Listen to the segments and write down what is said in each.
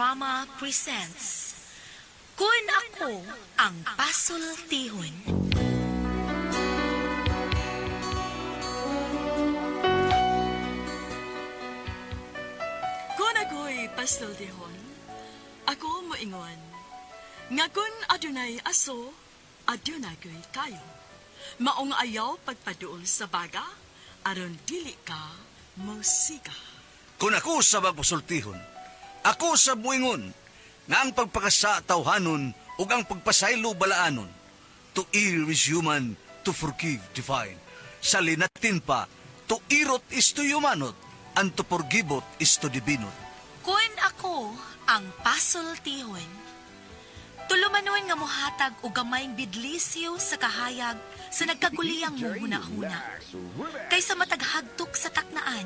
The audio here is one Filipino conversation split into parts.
Drama presents Kun Ako Ang Pasultihon. Kun ako'y pasultihon, ako moingon. Nga kun adunay aso, adunay ko'y kayo. Maong ayaw pagpaduol sa baga, aron dili ka musika. Kung ako sa magpasultihon, ako sa buingon, nga ang pagpakasa tawhanon ug ang pagpasaylo balaanon. To err is human, to forgive divine. Sa linatin pa, to irot is to humanot, and to forgivot is to divinot. Kun ako ang pasultihon, tulumanon nga mohatag o gamayng bidlisyo sa kahayag sa nagkaguliyang muhuna-huna. Kaysa mataghagtok sa taknaan,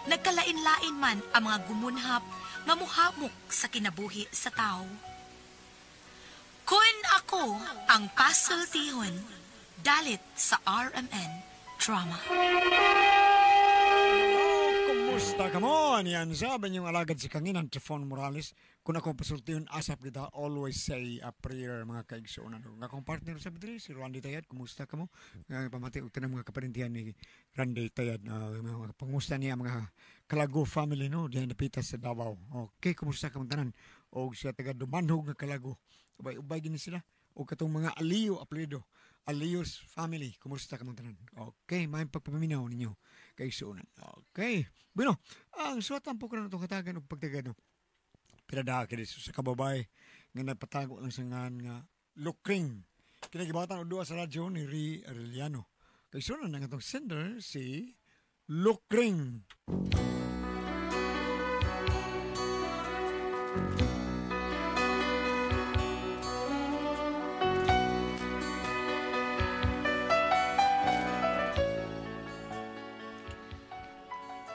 nagkalain-lain man ang mga gumunhap nga muhamok sa kinabuhi sa tao. Kun ako ang pasultihon, dalit sa RMN Drama. Kumusta ka mo? Yan sabi niyong alagad si Kanginan, Trifon Morales. Kung akong pasultihon, asap kita, always say a prayer, mga kaigsuunan. Nga akong partner sa Bidri, si Randy Tayad, kumusta ka mo? Pamati, ito na mga kaparintihan ni Randy Tayad. Pangusta niya mga Kalago family, no? Diyan napitas sa Davao. Okay, kumusta ka mga tanan? O siya taga Dumanhog nga Kalago. Ubay gini sila. O katong mga Aliyo, apelido. Aliyo's family, kumusta ka mga tanan? Okay, may pagpapaminaw ninyo kaigsuunan. Okay. Bueno, ang suwatan po ko na itong katagan o pagtagan, no? Pinadaha ka dito sa kababay nga nagpatago lang sa nga Lukring. Kinagibatan o doa sa radyo ni Ri Arellano. Kaigsuunan na nga itong sender si Lukring.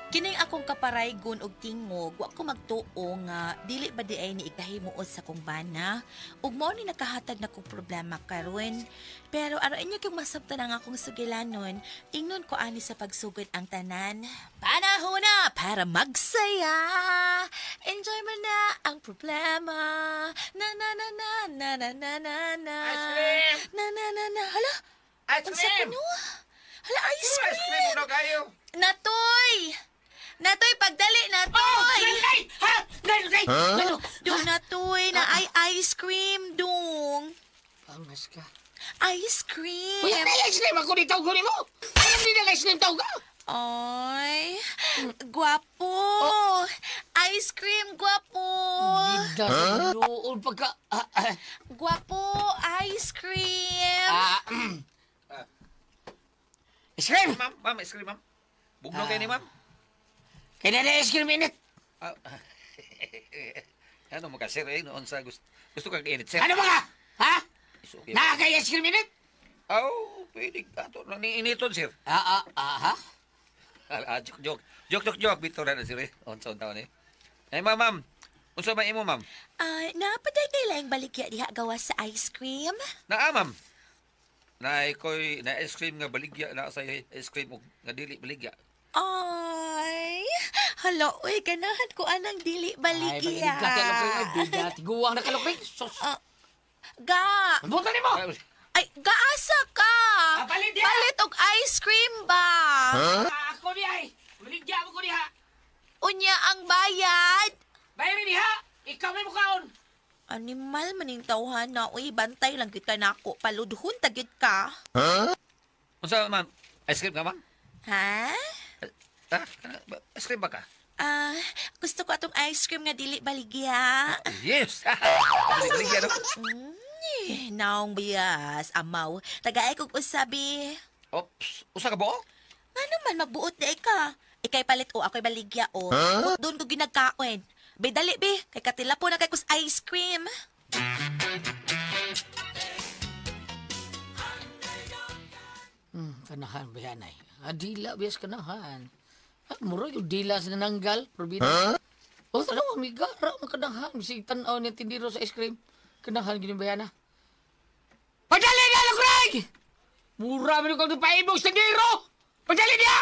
Kining akong kaparaygon og tingog, wa ko magtuo nga dili ba di ay ni ikahimuot sa kong bana ug mao ni nakahatag na kong problema karon. Pero aron inyo kung masabtan ang akong sugilanon, ingnon ko ani sa pagsugod ang tanan. Panahon na para magsaya. Enjoy mo na ang problema. Na na na na na na na na na. Ice cream! Na na na na. Hala? Ice cream! Hala, ice cream! Ice cream mo kayo! Natoy! Natoy, pagdali, Natoy! Oh! Nay! Ha? Nay! Huh? Dung, Natoy, na ay ice cream, Dung. Pangas ka. Ice cream. Uy, nay, ice cream ako ni tawag mo! Ayaw din ang ice cream tawag ka! Ay, guwapo. Ice cream, guwapo. Hindi na doon pagka... Guwapo, ice cream. Ice cream! Ma'am, ice cream, ma'am. Bugno kayo ni ma'am. Kaya na ice cream init! Ano mga sir, noon sa gusto kang init, sir. Ano mga? Ha? Okay. Nakakaya ice cream init? Pwede ka ito. Initon, sir. Ha? Joke. Bito na sir, eh. Onsa taon, eh. Eh, ma'am. Unsa ba imo, ma'am? Napaday kay laing baligya diha gawas sa ice cream? Ma'am. Na ice cream nga baligya na sa ice cream ug nga dili baligya. Ay, hala, uy, ganahan ko anang dili baligya. Ay, baligya ka, tiguang na kaluping. Sos. Ga. Buta ni mo! Ay, gaasa ka. Palit diha! Palit og ice cream ba? Ako di ay! Baligya mo ko diha! Unya ang bayad. Bayarin diha! Ikaw may mukhaon! Animal maning tawhan na, uy, bantay lang kita nako. Paludhon tagit ka. Unsa, ma'am? Ice cream ka, ma'am? Ha? Ice cream ba ka? Gusto ko atong ice cream nga dili baligya. Yes! Dili baligya, no? Naong bias, amaw. Tagaay kong usabi. Ops, usa ka ba? Ano man, magbuot na ka. Ikay palit o, ako'y baligya o. Doon ko ginagkaon. Bay, dali, be. Kay katila po na kay kus ice cream. Kanahan ba yan ay? Dila, bias kanahan. Mura yung dila sa nananggal, probina. O, tanaw, amigara, makanahan. Bisig tanaw niya tindiro sa ice cream. Kanahan, ganyan ba yan na? Padali na, Lukray! Mura mo kang paibog sa tindiro! Padali niya!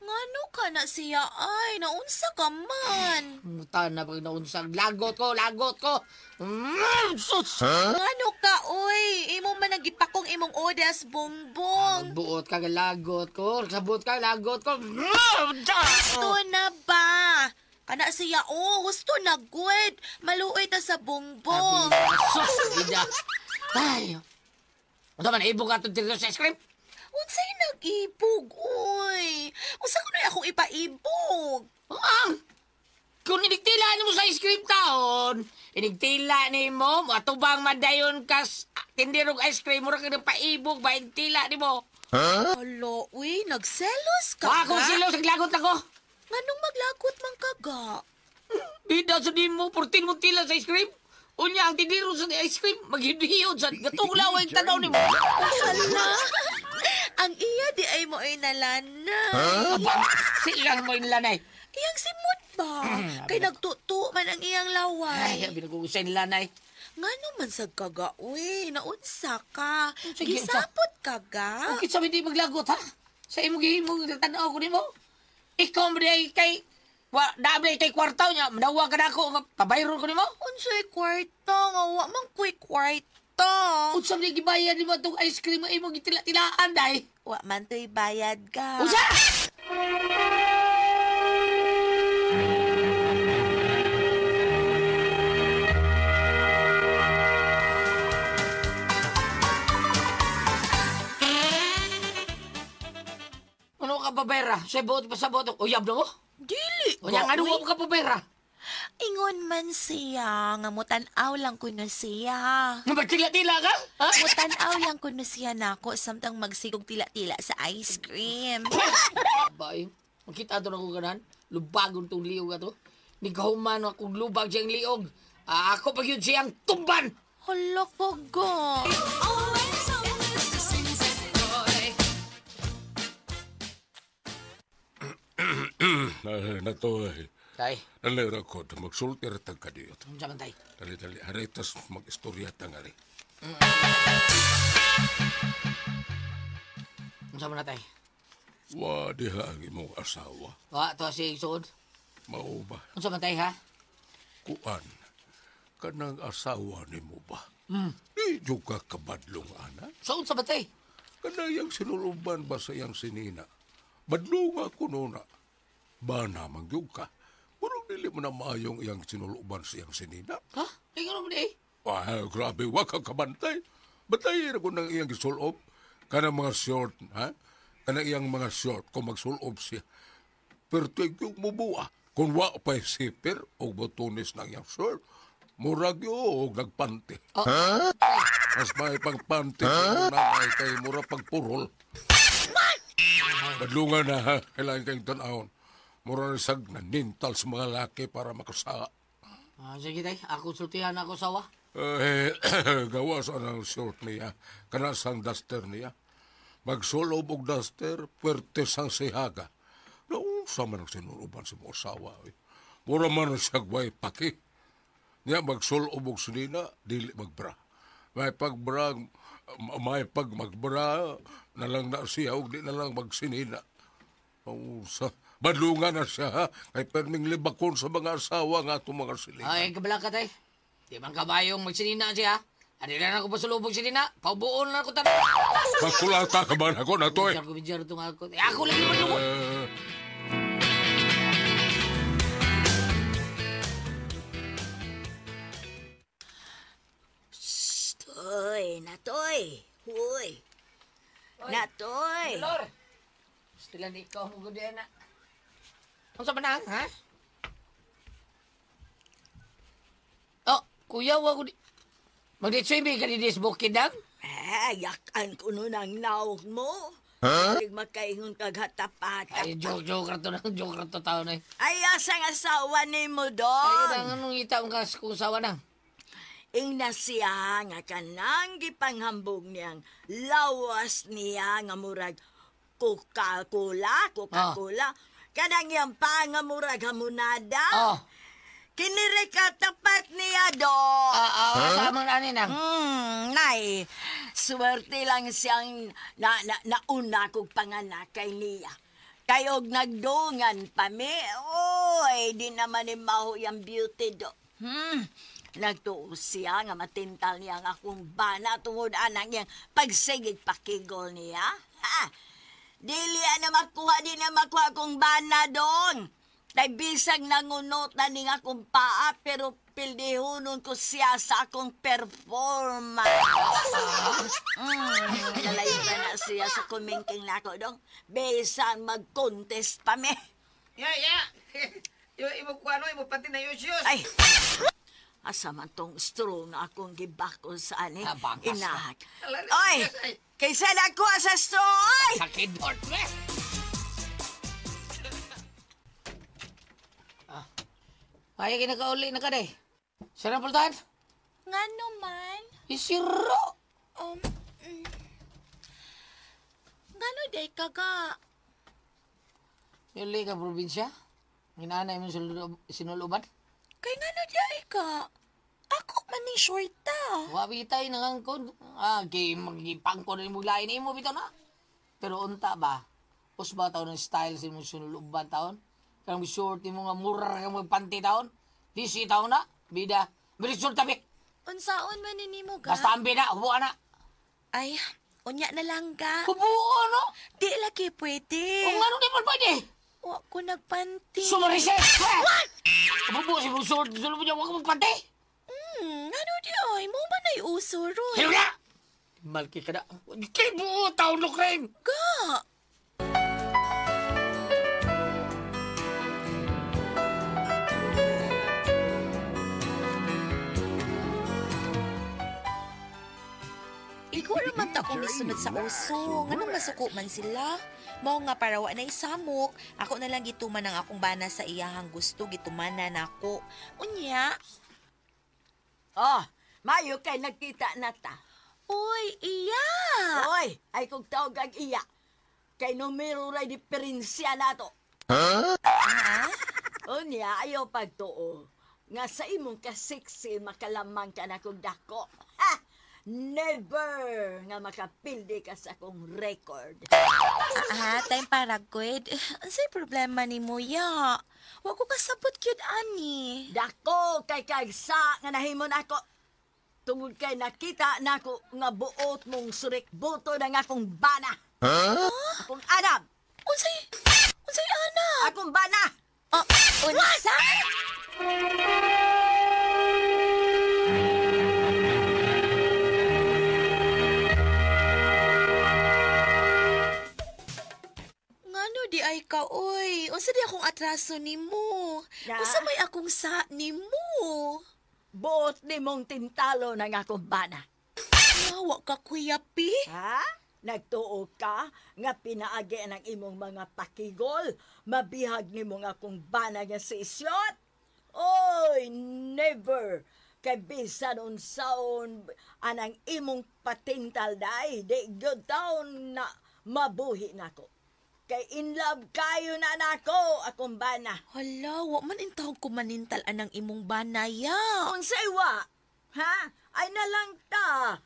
Ngano ka na siya ay? Naunsa ka man? Mutan na pag naunsag. Lagot ko! Sus! Ngano ka, oy? Imo man nagipakong imong odas, bongbong. Buot ka, lagot ko. Sabot ka, lagot ko. Gusto na ba? Kana siya, gusto na good. Maluoy ta sa bongbong. Sus! Bida. Ay! Ano man, ibog ka itong sa ice cream? Unsay nag-ibog, oy? Unsa ko na akong ipaibog? Kung inigtila ni mo sa ice cream taon, inigtila ni mo, atubang madayon kas tindirog ice cream, mura ka ng paibog, ba inigtila ni mo? Alo, uy, nagselos ka Kung ka? silo, saglagot ako. Nganong maglagot man kaga? Bida sa di mo, 14 mo tila sa ice cream. Unya, ang tindiro sa ice cream, maghihiyod sa gatong laway tanaw ni mo. Hala, ang iya di ay mo ay nalana. Silang mo yung lanay. Iyang simot ba? Kay nagtuto man ang iyang laway. Ay, binagugusay ni lanay. Ngano man sa kaga, uy, naunsa ka. Sige, Gisapot kaga. Bakit sabi di maglagot, ha? Sa imo gihimo, tanaw ko ni mo. Ikaw mo di kay... Dami kay kwartaw niya, manawa ka na ako, pabayro ko ni mo. Unsay kwarta nga, wa man ko'y kwarta. Unsam na gibayan ni mo itong ice cream ay mo gitila-tilaan, day. Wa man to'y bayad ka. Unsa? Ano ka babera? Sabot pa sabot. Uyab na mo? Dili O yan, ano uy. mo ka babera? Ingon man siya, nga mutanaw lang ko na siya. Magtila-tila ka? Ha? Mutanaw lang ko na siya nako samtang magsigog tila-tila sa ice cream. Bay, makita to na ko ganan. Lubagon tong liog ato. Nigahuman akong lubag siyang liog. Ako pa yun siyang tumban. Hala kaga. Natoy. Tay, Nalera ko na magsultir tag kadiyot. ano saman tay? Dali-dali, haritas mag-istorya tangari. Ano saman na tay? Wa diha ang imong asawa. To si Isood. Mao ba? Ano saman tay ha? Kuan, kanang asawa ni mo ba? Di juga kabadlong ana. So, saman tay? Kanayang sinuluban ba sa iyang sinina? Badlong ako nuna. Ba namang yung ka? Purong dili mo na maayong iyang sinuluban sa iyang sinina. Ha? Tingnan mo di. Wah, grabe, wag kang kabantay. Batayin ako ng iyang gisulob. Kanang mga short, ha? Kanang iyang mga short, kung magsulob siya. Pero yung mubuha, kung wa pa'y sipir o botones ng iyang short, murag yung nagpante. Mas may pagpante kung nanay kay mura pagpurol. Badlungan na, ha? Kailangan kayong tanahon. Mura na sag nanintal sa mga laki para makasaka. Sige tay, ako sultihan ako sawa. Gawas ang short niya. Kanasang duster niya. Magsulob og duster, puwerte sang sihaga. Naunsa man ang sinuruban sa mga asawa. Mura man siya way paki. Niya magsulob og sinina, dili magbra. May pagbra, nalang na siya, og di nalang magsinina. Naunsa. Badlungan na siya, ha? Kay perming libakon sa mga asawa nga itong mga siling. Ay, kabala ka tay. Di man kabayong magsinina siya. Adi na ako pasulubog sinina. Paubuon na ako tanong. Magkulata ka ba na ako na to, eh? Bidyar itong ako. Ako lang naman naman. Toy, natoy. Huy. Natoy. Lor. Sila ni ikaw mo gudi na. Ang sa manang, ha? Oh, kuya, wag ko di... Mag-swimming ka ni this bukid ang? Yakan ko nun ang naog mo. Huh? Makaingon kag hatapat. Ay, joke rato na, joke rato tao na eh. Ay, asang asawa ni mo Ay, doon. yun ang anong ita ang kung sawa na. Ingna siya nga kanang gipanghambog niyang lawas niya nga murag Coca-Cola. Kanang yang pa nga murag hamunada. Oh. Kiniri ka tapat niya do. Sama na ni nang. Nay, swerte lang siyang nauna kong panganak kay niya. Kayog nagdungan pa mi. Oy, di naman ni maho yung beauty do. Nagtuo siya nga matintal niya nga akong bana tungod anang yang pagsigig pakigol niya. Ha? Dili na makuha, di na makuha akong bana dong. Tay bisag nangunot na ni nga akong paa pero pildihunon ko siya sa akong performance. Nalayo na siya sa kumingking na ako dong. Bisan mag-contest pa me. Ya. Yung imo kuano, imo pati na yosyos. Ay! Asa man tong straw na akong gibako sa ani. Inahat. Oy! Kaysa na ako sa straw, oy! Sakidort, me! Kaya kinakauli na ka, day. Sarang pultahan? Nga naman. Isiro! Ngano day kaga? Yuli ka, probinsya? Ginanay mo sinuluban? Kay ngano day ka? Ako man ni shorta. Wabitay nangangkon. Magipangko rin mo lain mo bitaw na. Pero unta ba? Us ba taon ng style sa mo sinuluban taon? Kang shorty mo nga murar kang magpanti taon? Disi taon na? Bida. Bilisur tabi. Unsaon man nimo ga? Basta ambi na, hubuan na. Ay, unya na lang ga. Hubuan no? Di lagi pwede. Kung ano di mo pwede? Wa ko nagpanti. Sumariset! What? Kapabuo si Busor, dito mo niya huwag magpanti. Ano di ay? Mo ba na'y uso ron? Hello na! Malki ka na. Kay buo, taon lo krem. Ga! Ikaw naman ta kung nisunod sa uso. Nganong masuko man sila? Mao nga para wa na isamok. Ako na lang gituman ang akong bana sa iyahang gusto. Gitumanan ako. Unya. Oh, mayo kay nagkita na ta. Uy, iya! Oy, ay kung tawag ang iya. Kay numero ray diferensya na to. Unya, ayaw pagtuo. Nga sa imong ka-sexy, makalamang ka na kong dako. Ha! Never nga makapildi ka sa akong record. Time para good. Ansay problema ni mo, ya? Wa ko kasabot kyud ani. Dako kay kagsa nga nahimon ako. Tungod kay nakita nako nga buot mong surik buto ng akong bana. Akong anak. Unsay anak? Akong bana. Unsa? Ngano di ay ka, oy? Unsa di akong atraso nimo? Na? Unsa may akong sa nimo? Buot ni mong tintalo ng akong bana. Nawa ka, Kuya Pi? Ha? Nagtuo ka nga pinaagi ng imong mga pakigol. Mabihag ni mong akong bana nga si isyot. Oy, never. Kay bisan unsaon anang imong patintal day. Di good taon na mabuhi nako. Kay in love kayo na nako akong bana. Hala, wa man intawag ko manintal anang imong banaya. Unsay wa? Ha? Ay nalang ta.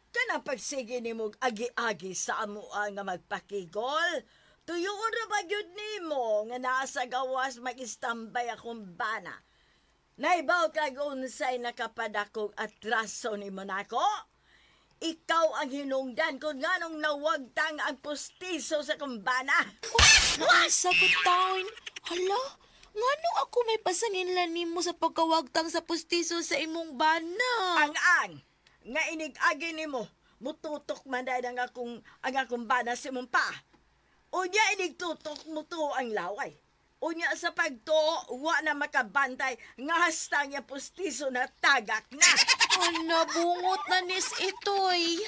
Kanang pagsige ni mo agi-agi sa amuan nga magpakigol. Tuyoon ra ba gyud nimo nga naa sa gawas mag-istambay akong bana. Naibaw kag unsay nakapadakog atraso nimo nako? Ikaw ang hinungdan kung nganong nawagtang ang pustiso sa kumbana. Sagot taon. Hala, ngano ako may pasanginlan nimo sa pagkawagtang sa pustiso sa imong bana? Ang nga inig-agi nimo, mututok man dahil ang akong bana sa imong pa. Unya inigtutok mo to ang laway. Unya sa pagtuo, wa na makabantay nga hastang ya pustiso na tagak na. Ano, bungot na nis itoy.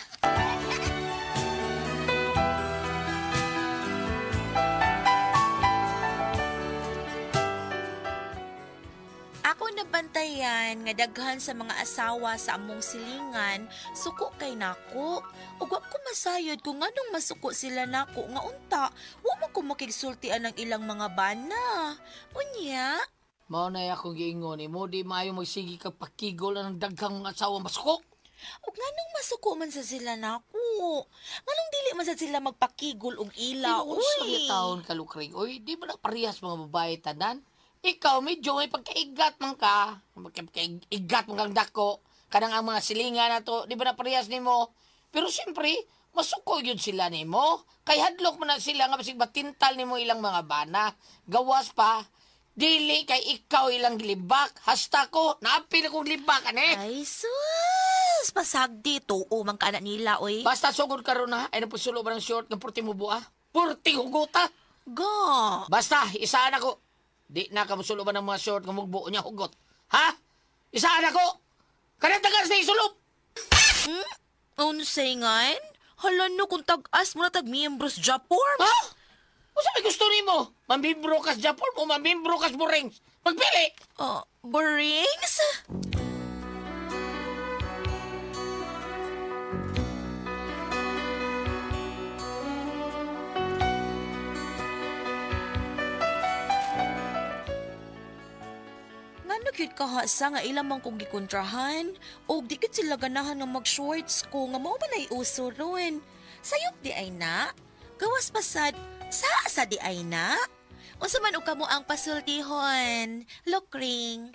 Ako nabantayan nga daghan sa mga asawa sa among silingan, suko kay nako. Ug wa ko masayod kung nganong masuko sila nako nga unta, wa man ko makigsultian ng ilang mga bana. Unya, Mao na akong giingon mo di maayo magsigi kag pakigol ang daghang mga asawa masuko. Ug nganong masuko man sa sila nako? Nganong dili man sa sila magpakigol og ila, Uy, taon ka, Lukring. Uy, di ba na parehas mga babae tanan? Ikaw, medyo may pagkaigat man ka. Pagkaigat man kang dako. Kanang ang mga silingan na to, di ba na parehas nimo? Pero siyempre, masuko yun sila nimo. Kay hadlok man na sila nga basig batintal nimo ilang mga bana. Gawas pa, dili kay ikaw ilang libak. Hasta ko, naapil akong libak, Ay, sus! Pasagdi, tuo man ka na nila, oy. Basta sugod karon na, ay napusulo ba ng short ng purti mo buha? Purti huguta. Ga! Basta, isaan ako. Di na ka musulo ba ng mga short ng mugbo niya hugot? Ha? Isaan ako. Kanang tagas na isulop. Unsay ngayon? Hala no, kung tag-as mo na tag-miyembros Japon. Ha? O sabi gusto ni mo? Mamimbro kas Japon o mamimbro kas Burings? Pagpili! Burings? Ngano cute ka hasa nga ilang man kong gikontrahan o di kit sila ganahan nga mag-shorts ko nga mao ba na iuso ron. Sayop di ay na? Gawas pasad, sa di ay na? Unsa man og kamo ang pasultihon? Lukring.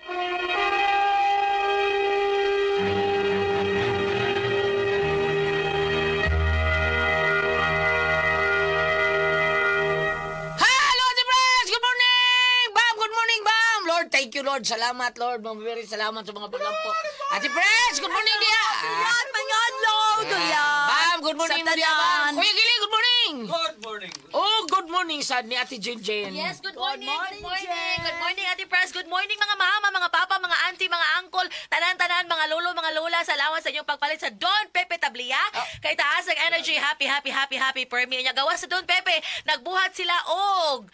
Hello, Ate Pres! Good morning! Bam! Good morning, Bam! Lord, thank you, Lord. Salamat, Lord. Very salamat sa mga paglampo. Ate Pres! Good morning, Dia! Yan, mga adlaw, kuya. Bam! Good morning, Sa Dia, Bam! tanan. Kuya Gili, good morning! Good morning. Oh, good morning, sad ni Ate Jinjin. Yes, good morning, morning, good morning. Jen. Good morning, Ate Pres. Good morning, mga mama, mga papa, mga auntie, mga uncle, tanan-tanan, mga lolo, mga lola. Salamat sa inyong pagpalit sa Don Pepe Tablia. Kay taas ang energy, happy per me. Nya gawas sa Don Pepe, nagbuhat sila og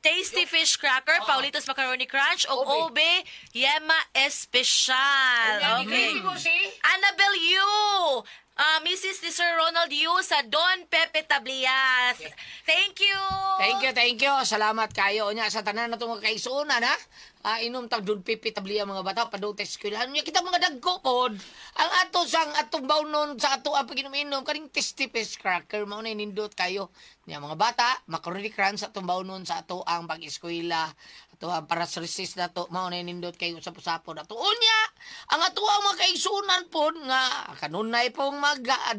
tasty fish cracker, Paulitos Macaroni Crunch, og Obe Yema Especial. Okay. Annabelle Yu. Mrs. ni Sir Ronald Yu sa Don Pepe Tablias. Thank you. Thank you. Salamat kayo nya sa tanan na itong kaisunan, ha? Inom tag Don Pepe Tablia mga bata, padung test eskwelahan nya kita mga dagko pod. Ang ato sang atong bawnon sa ato ang paginom-inom kaning tasty fish cracker mao na nindot kayo. Nya mga bata, macaroni crunch sa atong bawnon sa ato ang pag-eskwela. Ato ang para sa recess na to mao na nindot kayo sa pusapo na to. Unya, ang ato ang mga kaisunan pod nga kanunay pong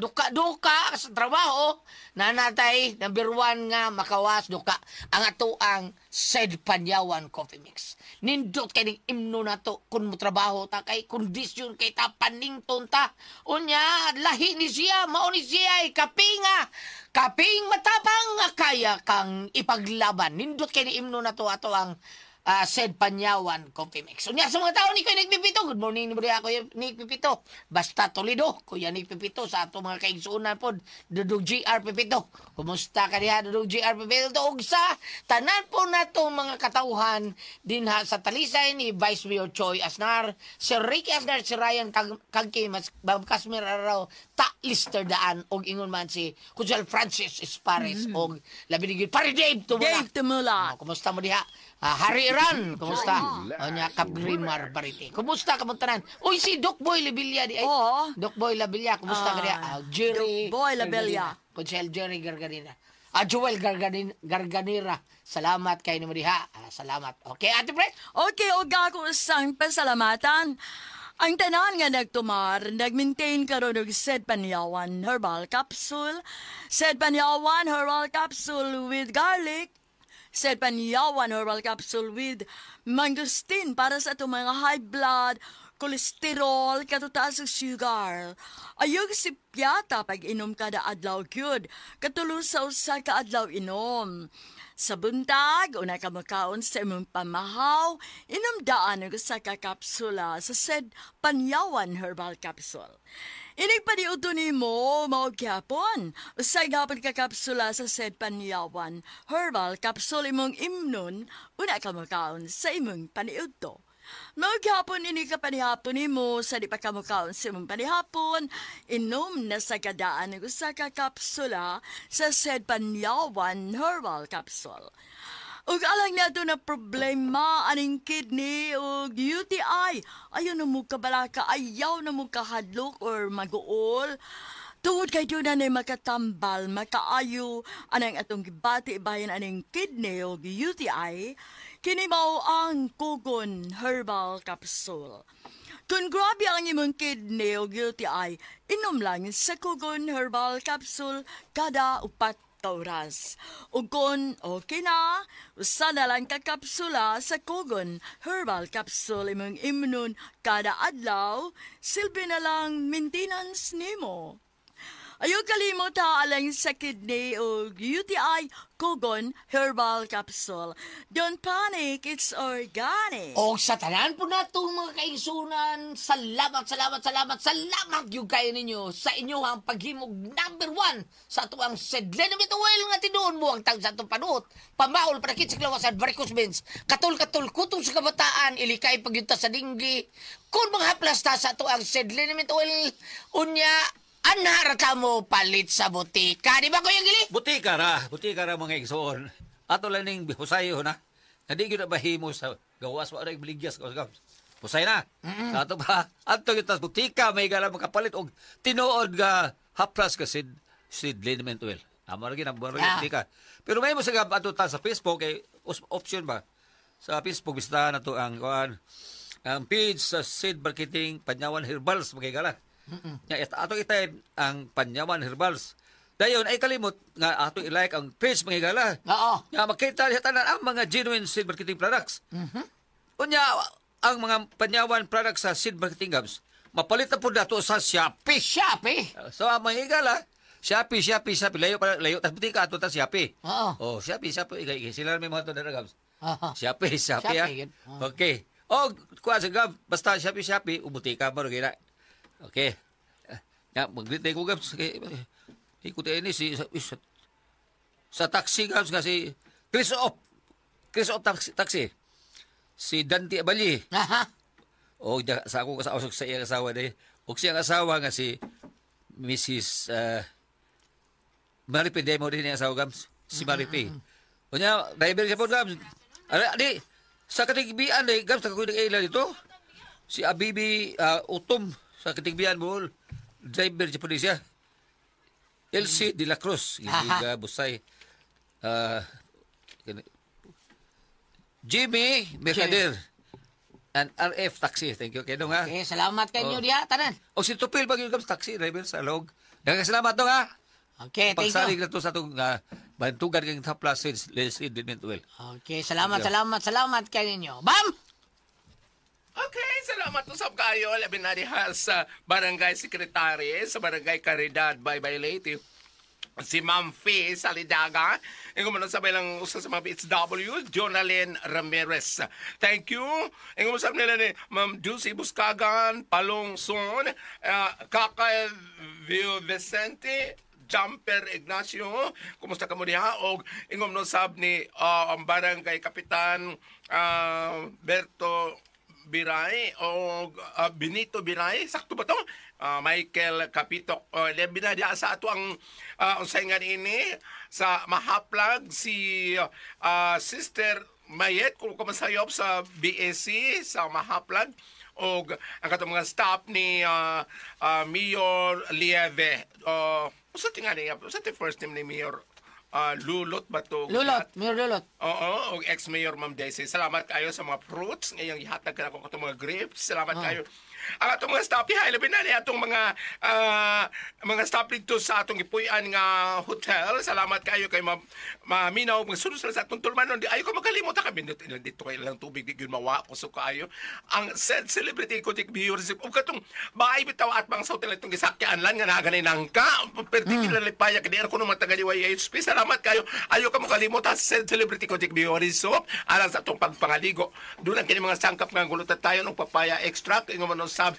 duka-duka sa trabaho na natay number 1 nga makawas duka ang ato ang Said Panyawan Coffee Mix. Nindot kay ning imno na to kun mo trabaho ta kay kondisyon kay ta panington ta. Unya, lahi ni siya, mao ni siya ay kaping matapang nga kaya kang ipaglaban. Nindot kay ni imno na to ato ang Said Panyawan Coffee Mix. Unya sa mga tao ni Kuya Nick Pipito. Good morning ni Kuya Nick Pipito. Basta Toledo, Kuya Nick Pipito sa ato mga kaigsunan pod. Dudog GR Pipito. Kumusta ka diha Dudog GR Pipito? Og sa tanan po na to mga katauhan din ha sa talisay ni Vice Mayor Choi Asnar, si Ricky Asnar, si Ryan Kagki, Bab Kasmir Araw, ta Lister Daan, og ingon man si Kujal Francis Espares, og labi ni Pare Dave Tumula. Kumusta mo diha? Hari Iran, kumusta? Nya Kap Grimar Bariti. Kumusta ka mo tanan? Uy, si Doc Boy Labilla di ay. Oo. Doc Boy Labilla, kumusta ka diha? Jerry. Doc Boy Labilla. Kunsel Jerry Garganira. Joel Garganira. Salamat kay nimo diha. Salamat. Okay, Ate Fred? Okay, og ako sang pasalamatan. Ang tanan nga nagtumar, nag-maintain karon og Said Panyawan Herbal Capsule. Said Panyawan Herbal Capsule with garlic. Said Panyawan Herbal Capsule with mangosteen para sa itong mga high blood, kolesterol, katutaas ng sugar. Ayog si piyata pag inom kada adlaw gyud. Katulong sa usa ka adlaw inom. Sa buntag, una ka makaon sa imong pamahaw, inom daan og sa kapsula sa Said Panyawan Herbal Capsule. Inig paniuto ni mo, maog gyapon. Usay gapon ka kapsula sa Said Panyawan Herbal Capsule imong imnon, una ka makaon sa imong paniuto. Maog gyapon ini ka panihapon ni mo, sa di pa ka makaon sa imong panihapon, inom na sa kadaan ng usa ka kapsula sa Said Panyawan Herbal Capsule. Ug alang nato na problema aning kidney ug UTI. Ayaw na mo kabalaka, ayaw na mo kahadlok or maguol. Tungod kay doon na makatambal, makaayo anang atong gibati bayan aning kidney ug UTI, kini mao ang Kugon Herbal Capsule. Kung grabe ang imong kidney o UTI, inom lang sa Kugon Herbal Capsule kada 4 oras. O kung okay na, usa na lang kakapsula sa Kugon Herbal Capsule imong imnon kada adlaw, silbi na lang maintenance nimo. Ayaw kalimot ha alang sa kidney o UTI Kugon Herbal Capsule. Don't panic, it's organic. O sa tanan po na itong mga kaigsunan, salamat yung kayo ninyo sa inyong paghimog number 1 sa ito ang sedlenamit oil nga tinuon mo ang tag sa itong panuot. Pamaol para kitsiklawasan varicose veins, katul-katul kutong sa kabataan, ilikay pagyunta sa dinggi. Kung mga haplas ta sa ito ang sedlenamit oil, unya, anharata mo palit sa butika. Di ba, Kuya Gili? Butika ra mga igsoon. Ato lang ning husayo na. Hindi gyud na bahimo sa gawas wa ra biligyas ko. Husay na. Sa ato ba? Ato kita sa butika may gala makapalit og tinuod nga haplas ka seed liniment oil. Amo ra gyud ang butika. Pero may mo sa ato ta sa Facebook kay option ba? Sa Facebook bisitahan nato ang page sa Seed Marketing Panyawan Herbals magigala. Ato itayin ang Panyawan Herbals. Dayon ay kalimot nga ato i-like ang page mga higala. Oo. Nga makita sa tanan ang mga genuine seed marketing products. Unya ang mga Panyawan products sa seed marketing hubs mapalit na po dato sa Shopee. So mga higala, Shopee layo tas butika ato ta Shopee. Oo. Oh, Shopee sila may mga to na hubs. Shopee Shopee. Okay. O kuha sa gab basta Shopee ubutika mo gina. Okay. Mag-greet ko gabs. Ikot ini sa taxi gabs kasi Chris of taxi. Si Dante Abali. O sa ako kasausok sa iyang asawa day. O siyang asawa nga si Mrs. Maripe Demo din yung asawa gabs. Si Maripe. O niya, driver siya po gabs. Di, sa katigbian day gabs, nakakuha ng ilan dito. Si Abibi Utom. Sa katigbihan mo, driver siya po din siya. LC de la Cruz. Giga Busay. Jimmy Mercader. And RF Taxi. Thank you. Kaya nga. Okay, salamat kayo diha, tanan. O si Tupil, bagyo kang taxi driver sa log. Salamat dong ha. Okay, thank you. Pagsalig na to sa itong bantugan kang tapla seed liniment oil. Okay, salamat kayo ninyo. Bam! Okay, salamat po sa kayo. Labi na diha sa Barangay Secretary sa Barangay Caridad by Lady. Si Ma'am Fee Salidaga. Ingong mo sabay lang usa sa mga BHW, Jonalyn Ramirez. Thank you. Ingong mo sabay nila ni Ma'am Dulce Buscagan, Palong Son, Kaka Vicente, Jumper Ignacio. Kumusta ka mo diha? O ingong mo sab ni ang Barangay Kapitan Berto Biray o Benito Biray, sakto ba to? Michael Capitok. Binadya sa ato ang usayngan ini sa mahaplag si Sister Mayet kung kumasayop sa BSC sa mahaplag o ang katong mga staff ni Mayor Lieve. Sa tingnan niya, sa first name ni Mayor Lulot ba to? Mayor Lulot. Oo, ex-mayor Ma'am Daisy. Salamat kayo sa mga fruits. Ngayong ihatag ka na ko itong mga grapes. Salamat kayo. Ang atong mga staff, labi na niya atong mga staff dito sa atong ipuyan nga hotel. Salamat kayo kay Maminaw. Magsunod sa atong tulmanon. Ayaw ko magkalimot kami dito kayo lang tubig. Di yun mawa. Kusok kayo. Ang celebrity ko, viewership. O katong bahay bitaw at mga sa hotel itong gisakyan lang nga naganay nang ka. Particularly paya. Kaya ko nung matagal yung IHP. Salamat kayo. Ayaw ka magkalimot ha. Celebrity ko, viewership. Alang sa atong pagpangaligo. Doon ang kini mga sangkap nga gulutan tayo ng papaya extract. Ingo mo sa sa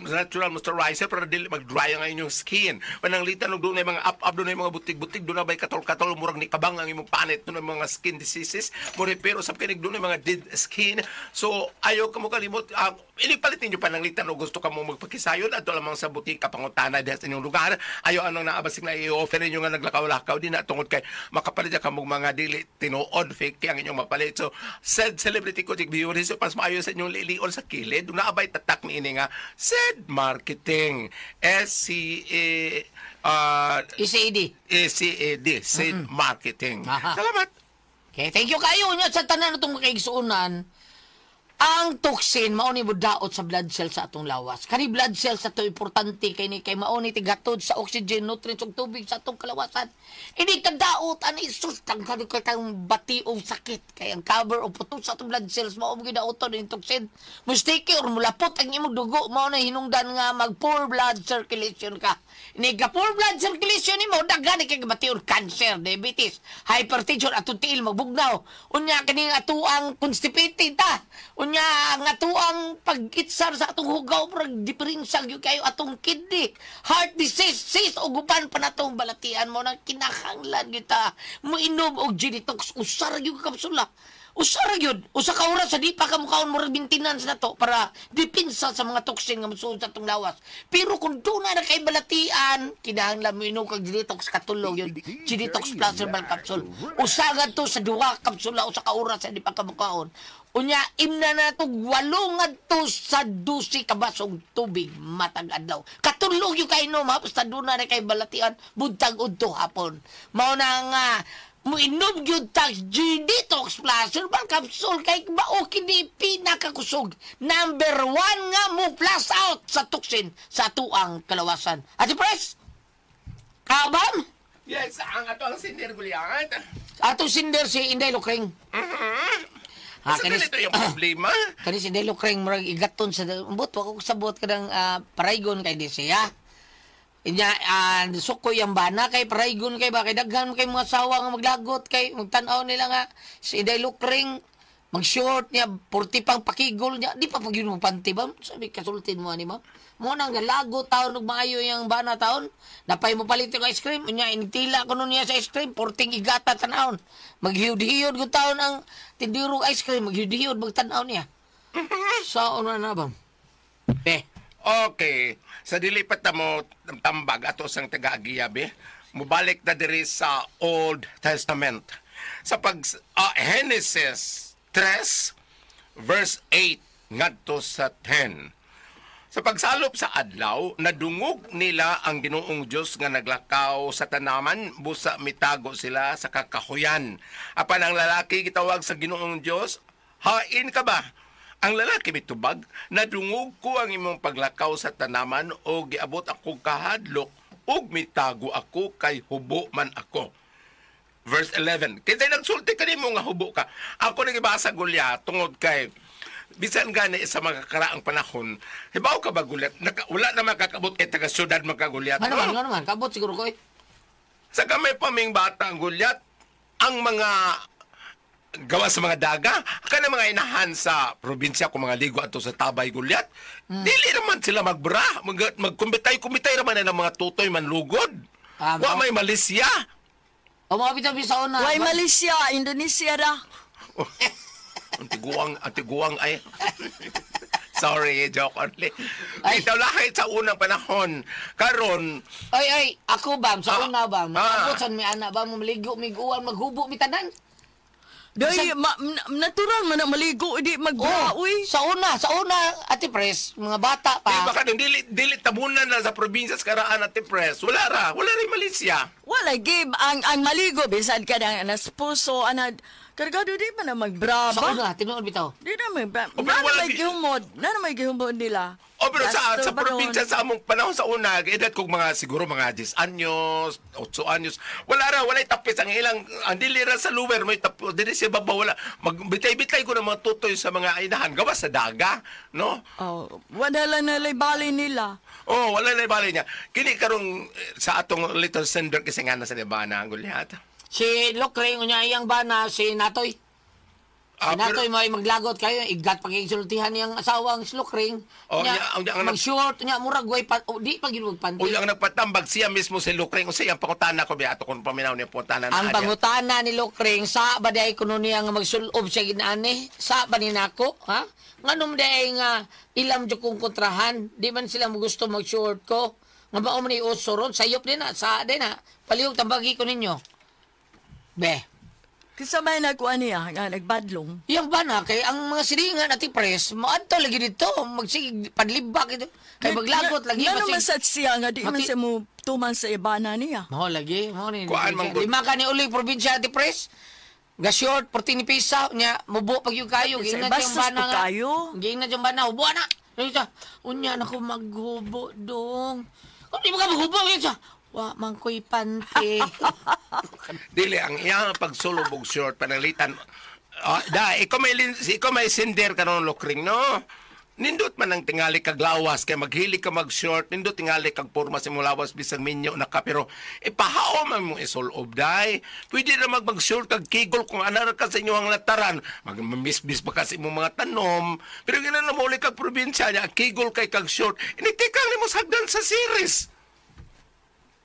natural moisturizer para dili mag-dry ang inyong skin. Pananglitan og dunay mga up dunay mga butig-butig, dunay bay katol-katol murag ni kabang ang imong panit, dunay mga skin diseases, mo pero sa kinig dunay mga dead skin. So ayo ka mo kalimot inipalit ninyo pananglitan o gusto ka mo magpakisayon at lamang sa butika pangutana diha sa inyong lugar. Ayo anong naabasig na i-offer ninyo nga naglakaw-lakaw din na tungod kay makapalit ka mong mga dili tinuod fake ang inyong mapalit. So said celebrity ko jig beauty so pas maayo sa inyong liliol sa kilid naabay tatak ni ini nga said marketing SCAD said marketing. Salamat. Okay, thank you kayo nya sa tanan itong makaigsuunan. Ang toxin mao ni daot sa blood cell sa atong lawas. Kani blood cell sa to importante kay ni kay mao ni tigatod sa oxygen, nutrients ug tubig sa atong kalawasan. Ini kadaot ani sus tang kang bationg sakit kay ang cover o puto sa atong blood cells mao mo gidaoton ni toxin. Mustiki or mulapot ang imong dugo mao na hinungdan nga mag poor blood circulation ka. Ini ka poor blood circulation nimo daghan kay bationg cancer, diabetes, hypertension at tiil magbugnaw. Unya kani atuang constipated ta. Unya nga tuang pag-itsar sa atong hugaw prag diferensya gyud kayo atong kidney, heart disease, cyst ug uban pa natong balatian mo nang kinahanglan gyud ta moinom og Genitox usar gyud kapsula. Usara gyud, usa ka oras sa di pa ka mukaon mo maintenance na to para depensa sa mga toxin nga mosuod sa atong lawas. Pero kung doon na kay balatian, kinahanglan mo inom kag Genitox katulog yun. Genitox Plus Herbal Capsule. Usagan to sa duha kapsula usa ka oras sa di pa ka mukaon. Unya imna na to 8 ngadto sa 12 ka basong tubig matag adlaw. Katulog yung kay inom ha, basta doon na kay balatian buntag udto hapon. Mao na nga muinom gyud tag Genitox Plus Herbal Capsule kay mao kini pinakakusog. Number 1 nga mo plus out sa toxin sa tuang kalawasan. Ati Pres? Kabam? Yes, ang ato ang sinder gulyat. Ato sinder si Inday Lucring. Sa ganito yung problema. Kani si Inday Lucring murag igaton sa ambot ako sabot kadang paraygon kay di siya. Inya sukoy ang bana kay paraygon kay ba kay daghan kay mga asawa nga maglagot kay magtan-aw nila nga si Inday Lucring mag-short niya 40 pang pakigol niya di pa pag yun panty ba sabi kasultin mo ani ba mo nang galago taon ug maayo yang bana taon napay mo palit og ice cream unya initila kuno niya sa ice cream 40 igata tan-aon maghiyod-hiyod gud taon ang tindiro ice cream maghiyod-hiyod magtan-aw niya sa una na ba Okay. Sa dilipat na mo tambag ato sang taga-agiyabi, mubalik na diri sa Old Testament. Sa Genesis 3, verse 8, ngadto sa 10. Sa pagsalop sa adlaw, nadungog nila ang Ginoong Dios nga naglakaw sa tanaman, busa mitago sila sa kakahuyan. Apan ang lalaki gitawag sa Ginoong Dios, hain ka ba? Ang lalaki mitubag, nadungog ko ang imong paglakaw sa tanaman o giabot ako kahadlok ug mitago ako kay hubo man ako. Verse 11. Kaya nagsulti ka nimo nga hubo ka. Ako nagibasa Goliath tungod kay bisan gani sa mga karaang panahon. Hibaw ka ba Goliath? Wala na makakabot kay taga syudad magka-Goliath. Ano naman, kabot siguro ko. Sa gamay pa ming bata ang Goliath, ang mga gawa sa mga daga, kana mga inahan sa probinsya kung mga ligo ato sa Tabay Goliath, dili naman sila magbra, magkumbitay-kumbitay naman na ng mga tutoy manlugod. Wa may Malaysia. O mga bitabi sa una. Why Malaysia, Indonesia ra. Antiguang ay. Sorry, joke only. Ito lahit sa unang panahon. Karon, ay, ako bam, sa una bam. Ako san may anak bam, maligo, miguan, maghubo, mitanan. Dahil natural man na maligo, hindi mag-bra-uy. Sa una, Ate Pres, mga bata pa. Baka dili tabunan na sa probinsya sa karaan, Ate Pres. Wala rin Malaysia. Wala, Gabe. Ang maligo, bisan ka na naspuso, kargado di pa na mag-bra Sa ba? una, tinuod bitaw. Di na may gihumod nila. Pero sa probinsya sa among panahon sa una, edad kong mga siguro mga 10 anyos, 8 anyos, wala'y tapis ang ilang, ang dilira sa luwer, may tapos, dili siya babaw, wala. Magbitay-bitay ko ng mga tutoy sa mga inahan, gawa sa daga, no? Oh, wala lang nalay bali nila. Oh, wala na bali niya. Kini karong sa atong little sender kasi nga na sa Libana, ang Goliath. Si Lokring, unya iyang bana, si Natoy. Nato yung mga maglagot kayo, igat pag-isultihan niyang asawang slukring. Oh, mag-short, niya, murag, way, di pag yun magpanty. O yung nagpatambag siya mismo si Lukring, o siya ang pangutana ko, biya ato kung paminaw niya pangutana na Ang pangutana ni Lukring, sa ba day kuno niya nga magsulob siya ginani? Sa ba ni nako, ha? Nganong day nga ilam dyo kong kontrahan, di man sila gusto mag-short ko. Nga ba ni usuron, sayop din na, sa din na, palihog tambagi ko ninyo. Be. Kasabay na ko niya, nga nagbadlong. Yang ba na, kay ang mga silingan at ipres, maadto lagi dito, magsig, padlibak ito. Kay maglagot lagi. Nga naman sa siya nga, di man siya mo tuman sa ibana niya. Mo lagi, mo ni. Kuan man Lima ka ni uli, probinsya at ipres. Ga short, porti ni pisa, niya, mubo pag yung kayo. Sa Gina bastos diyang bana po nga. kayo. Gina diyang bana, hubo na. Unya na ko maghubo dong. Kung di mo ka maghubo, yun siya. Wa man ko'y pante. Dili, ang iyang pagsulubog short, panalitan. Ikaw may sinder ka nung Lukring, no? Nindot man ang tingali kag lawas, kay maghili ka mag-short, nindot tingali kag porma si mo lawas, bisang minyo na ka, pero ipahaw man mo isulob, day. Pwede na mag-short kag kigol kung anar ka sa inyo ang lataran. Mag-misbis pa kasi mo mga tanom. Pero gina na muli kag probinsya niya, kigol kay kag short, initikang ni mo sagdan sa series.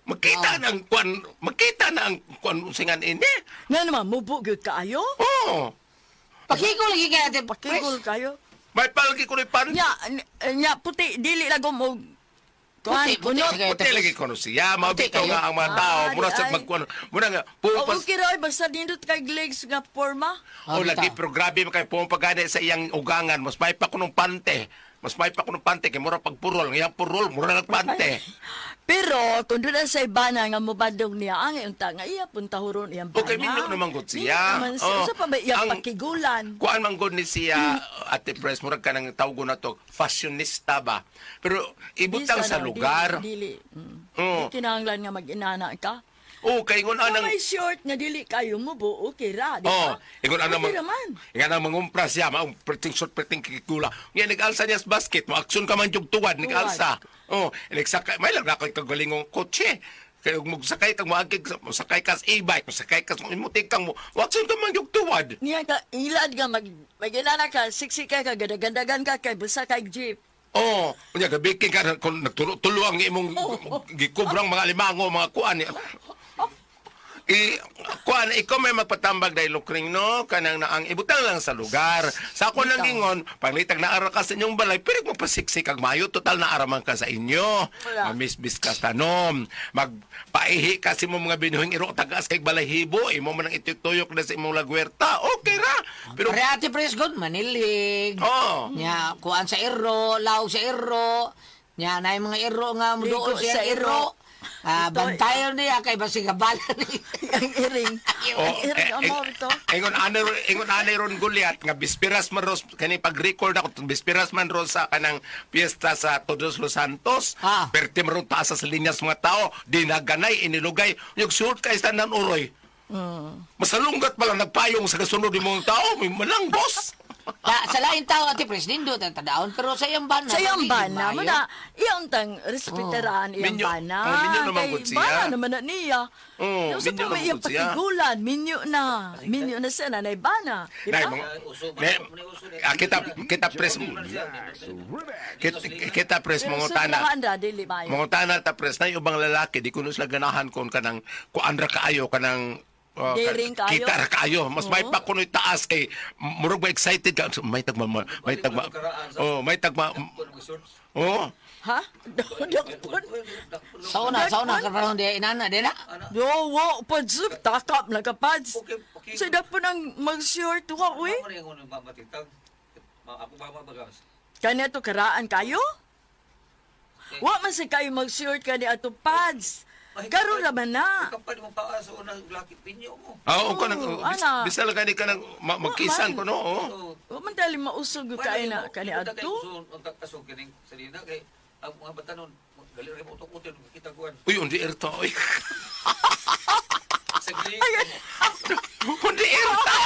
Makita na ang kwan usingan ini. Nga naman, mubugod kaayo? Oo. Pakigol lagi kaya natin. Pakigol kayo? May palagi ko rin pan. Nya, puti, dili lang mo. Puti, Puti lagi ko no siya. Mabito nga ang mga tao. Mura sa magkuhan. Mura nga. Okay rin, basta nindot kay legs nga forma. O lagi, pero grabe mo kayo pumapagana sa iyang ugangan. Mas may pa ko ng pante. Kaya mura pagpurol. Ngayang purol, mura nagpante. Pero, kung doon na sa ibana nga mubadong niya, ang unta nga iya, punta huron iyang bana. Okay, minyo naman good siya. Minyo naman siya. Sa pa ba iyang pakigulan? Kuhaan man good ni siya, Ate Pres, murag ka nang tawgo na to, fashionista ba? Pero, ibutang sa lugar. Dili. Di kinahanglan nga mag-inana ka. Kay ngun anang... May short nga dili kayo mo bu, okay ra, di ba? Ingon anang okay naman. Ingon anang mangumpras siya, maong perting short, perting kikula. Ngayon, nag-alsa niya sa basket, ma-aksyon ka man yung tuwad, nag-alsa. Nagsakay, may lang nakay kagalingong kotse. Kaya magsakay kang maagig, masakay ka sa e-bike, masakay ka sa imutik kang mo, aksyon ka man yung tuwad. Niya ka, ilad ka, mag-inana ka, siksi ka, gadagandagan ka, kay busa kay jeep. Kunya gabikin ka, kung nagtulo ang imong gikubrang mga limango, mga kuan. Ikaw may magpatambag dahil Lukring, no? Kanang naang ibutang lang sa lugar. Sa ako nang gingon, panglitag na ara ka sa inyong balay, pero magpasiksik kag mayo, total na araman ka sa inyo. Mamisbis ka tanom. Magpaihi kasi mo mga binuhing iro, tagas kay balay hibo, imo man ang ituyok na sa imong lagwerta. Okay ra. Pero Ate Pres God, manilig. Nya, kuan sa iro, law sa iro. Nya, na mga iro nga muduol sa iro. Bantayan niya kay basig kabala ni ang iring. Iring amor to. Ingon anay ron gulyat nga bispiras man ros kani pag-record ako bispiras man ros sa kanang piyesta sa Todos los Santos. Perti man taas sa linyas mga tao, dinaganay inilugay yung suot kay tanan uroy. Masalunggat pala nagpayong sa kasunod ng mga tao, may manang boss. Sa lain tao, Ate Pres, nindot ang tadaon, pero sa iyang bana. Sa iyang bana, mana, iyang tang respetaraan iyang bana. Minyo naman good siya. Bana naman na niya. Sa pa may iyang patigulan, minyo na. Minyo na siya na, bana. Kita Pres, kita Pres, mongutana ta Pres, na yung ibang lalaki, di kuno sila ganahan kung kanang, kuandra kaayo, kanang, kita ra kaayo mas may pa kuno taas kay murag ba excited ka may tagma ha sauna karon di inana di na wo pads takap na kapads sa dapat nang mag-short wa we kanya to karaan kayo wa man sa kayo mag-short kani ato pads. Karon naman na. Kapag mo pa sa unang lakit pinyo mo. Oo, bisa lang ka nang magkisan ko, no? O, man dali mausog ka na kani adto. Kasog kining salina kay ang mga batanon gali ra mo utok-utok kita kuan. Uy, undi erto. Uy. Sagli. Undi erto.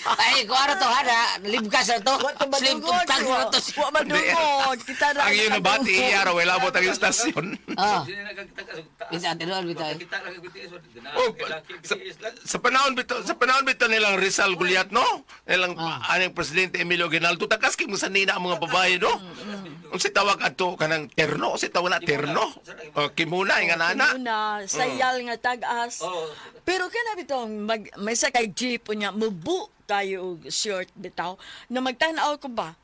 Ay, ko ano to, ha? Libkas na to. Wa to Slip madungog. tag na to. Wa madungog. Kita na. Ang yun na bati iya, wala mo tayong istasyon. Ah, Sino nagkagtagas? isa, tinuan bitay. Kita lang ang BTS. Oh, sa panahon bito nilang Rizal Gulyat, no? Nilang aning presidente Emilio Aguinaldo, takas kay mo sa nina ang mga babae, no? Kung si tawag ato kanang terno, si tawag na terno. O, kimuna, nga nana. Una, sayal nga tagas. Oh. Pero kana bitong may sakay jeep unya mubu tayo og short bitaw na magtanaw ko ba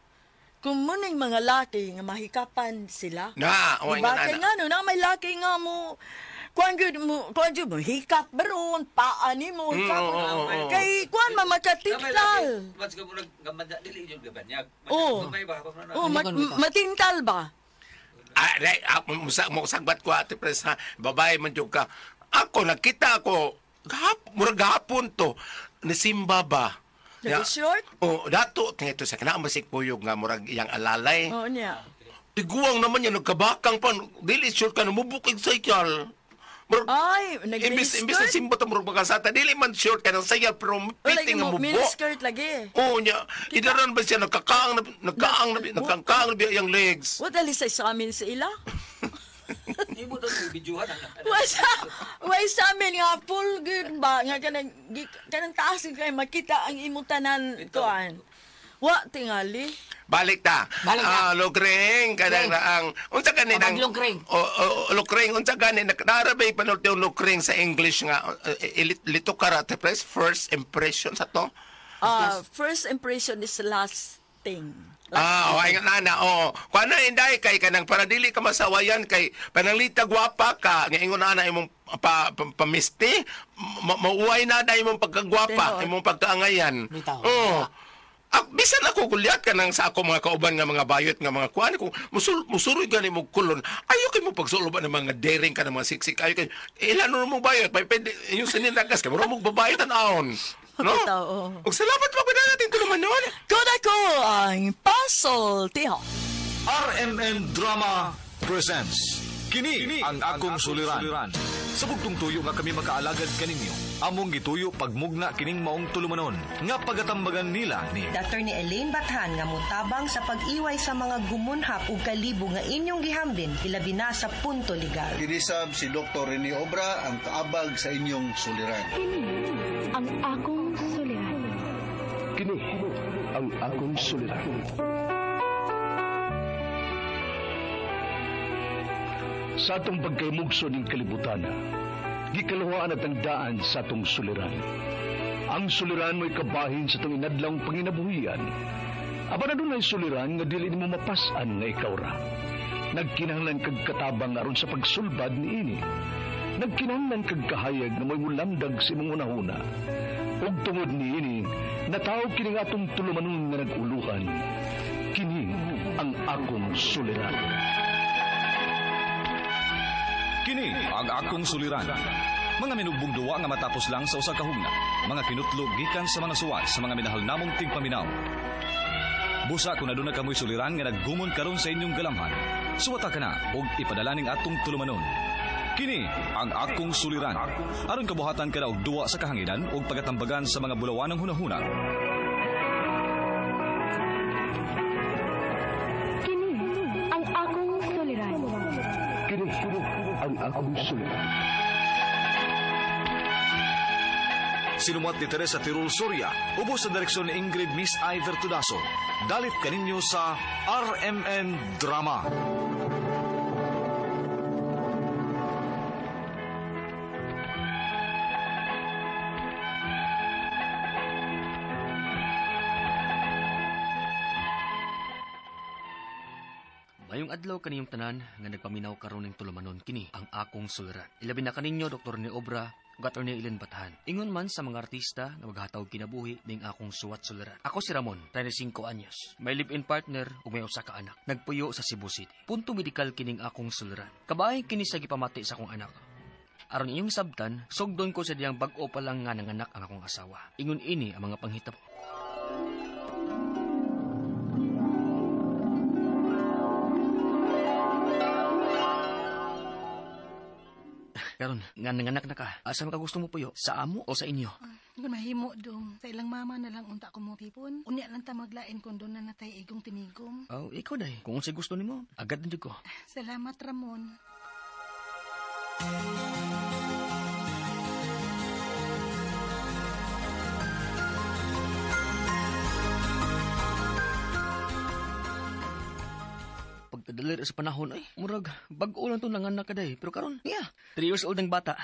kung muning mga laki nga mahikapan sila. Na, o, Diba? nga Kaya nana. nga no, na may laki nga mo kuan gyud mo hikap baron paa nimo kay kuan mamakatiktal. Mas ka mo naggamanda dili yung gabanyag. Oh. Matintal ba? Musagbat ko ate pres ha, babae man jud ka. Ako nakita ko murag gahapon to ni Simba ba. Short? Oh, dato ito sa kana masik puyog nga murag iyang alalay. Oo niya. Tiguang naman yan nagkabakang pa dili short ka na mubukig cycle. Ay, imbis na simbo ta murag makasata dili man short ka ng cycle pero fitting nga mubo. Miniskirt lagi. Oh nya, idaran ba siya nakakaang na iyang legs. What ali sa amin sa ila? Imo daw videohan. Why sa amin nga full good ba nga kanang taas kay makita ang imutanan kuan. Wa tingali. Balik ta. Lukring kanang ang unsa kaninang Lukring. Lukring unsa kanin nakarabay panulti yung lukring sa English nga lito karate press first impression sa to. First impression is last thing. Ay nga nana, kuan na inday kay kanang para dili ka masawayan kay pananglita gwapa ka nga ingon ana imong pamisti mauway na dai imong pagkagwapa imong pagkaangayan. Bisan ako gulyat ka nang sa ako mga kauban nga mga bayot nga mga kuan kung musuroy gani mo kulon ayo kay mo pagsuloban ng mga daring ka ng mga siksik ayo kay ilan mo bayot may pwede yung sininagas kay mo babayot an no? Og salamat pa ba natin tuluman noon? Koda ko ang Puzzle Tihon. RMN Drama presents Kini ang akong suliran. Sa bugtong tuyo nga kami makaalagad kaninyo, among gituyo pagmugna kining maong tulumanon nga pagatambagan nila ni Dr. ni Elaine Bathan nga mutabang sa pag-iway sa mga gumunhap ug kalibo nga inyong gihambin ilabi na sa punto legal. Kinisab si Dr. Rene Obra ang kaabag sa inyong suliran. Kini ang akong suliran. Kini ang akong suliran. Sa atong pagkaymugso ng kalibutan, gikaluhaan at ang daan sa atong suliran. Ang suliran mo'y kabahin sa itong inadlang panginabuhian. Aba na doon ay suliran nga dili mo mapasan nga ikaw ra. Nagkinahanglan kag katabang aron sa pagsulbad ni ini. Nagkinahanglan kag kahayag na mo'y mulamdag si mong unahuna. Ug tungod ni ini, natawag kini nga atong tulumanon nga naguluhan. Kini ang akong suliran. Kini ang akong suliran. Mga minugbong duwa nga matapos lang sa usa ka hugna. Mga kinutlog gikan sa mga suwat sa mga minahal namong tigpaminaw. Busa kung aduna kamoy suliran nga naggumon karon sa inyong galamhan, suwata ka na og ipadala ning atong tulumanon. Kini ang akong suliran. Aron kabuhatan ka na og duwa sa kahanginan og pagatambagan sa mga bulawan ng hunahuna. Kini ang akong suliran. Kini ang akong suliran. Sinumat ni Teresa Tirul Soria, ubos sa direksyon ni Ingrid Miss Iver Tudaso. Dalit kaninyo sa RMN Drama. Mayong adlaw kaniyong tanan nga nagpaminaw karon ning tulumanon kini ang akong suliran. Ilabi na kaninyo Dr. ni Obra ug Atty. Elaine Bathan. Ingon man sa mga artista nga maghatag kinabuhi ning akong suwat suliran. Ako si Ramon, 35 anyos. May live-in partner ug may usa ka anak. Nagpuyo sa Cebu City. Punto medikal kining akong suliran. Kabahin kini sa gipamati sa akong anak. Aron inyong sabtan, sugdon ko sa diyang bag-o pa lang nga nanganak ang akong asawa. Ingon ini ang mga panghitabo. Karon, nanganak na ka. Asa ka gusto mo puyo? Sa amo o sa inyo? Kung mahimo dong, sa ilang mama na lang unta ko mo tipon. Unya lang ta maglain kung doon na natay igong tinigom. Oh, ikaw day. Kung sa gusto nimo, agad na ko. Salamat, Ramon. Pagkadalir sa panahon, ay, murag, bag-o lang itong nanganak ka day. Pero karon, 3 years old ang bata.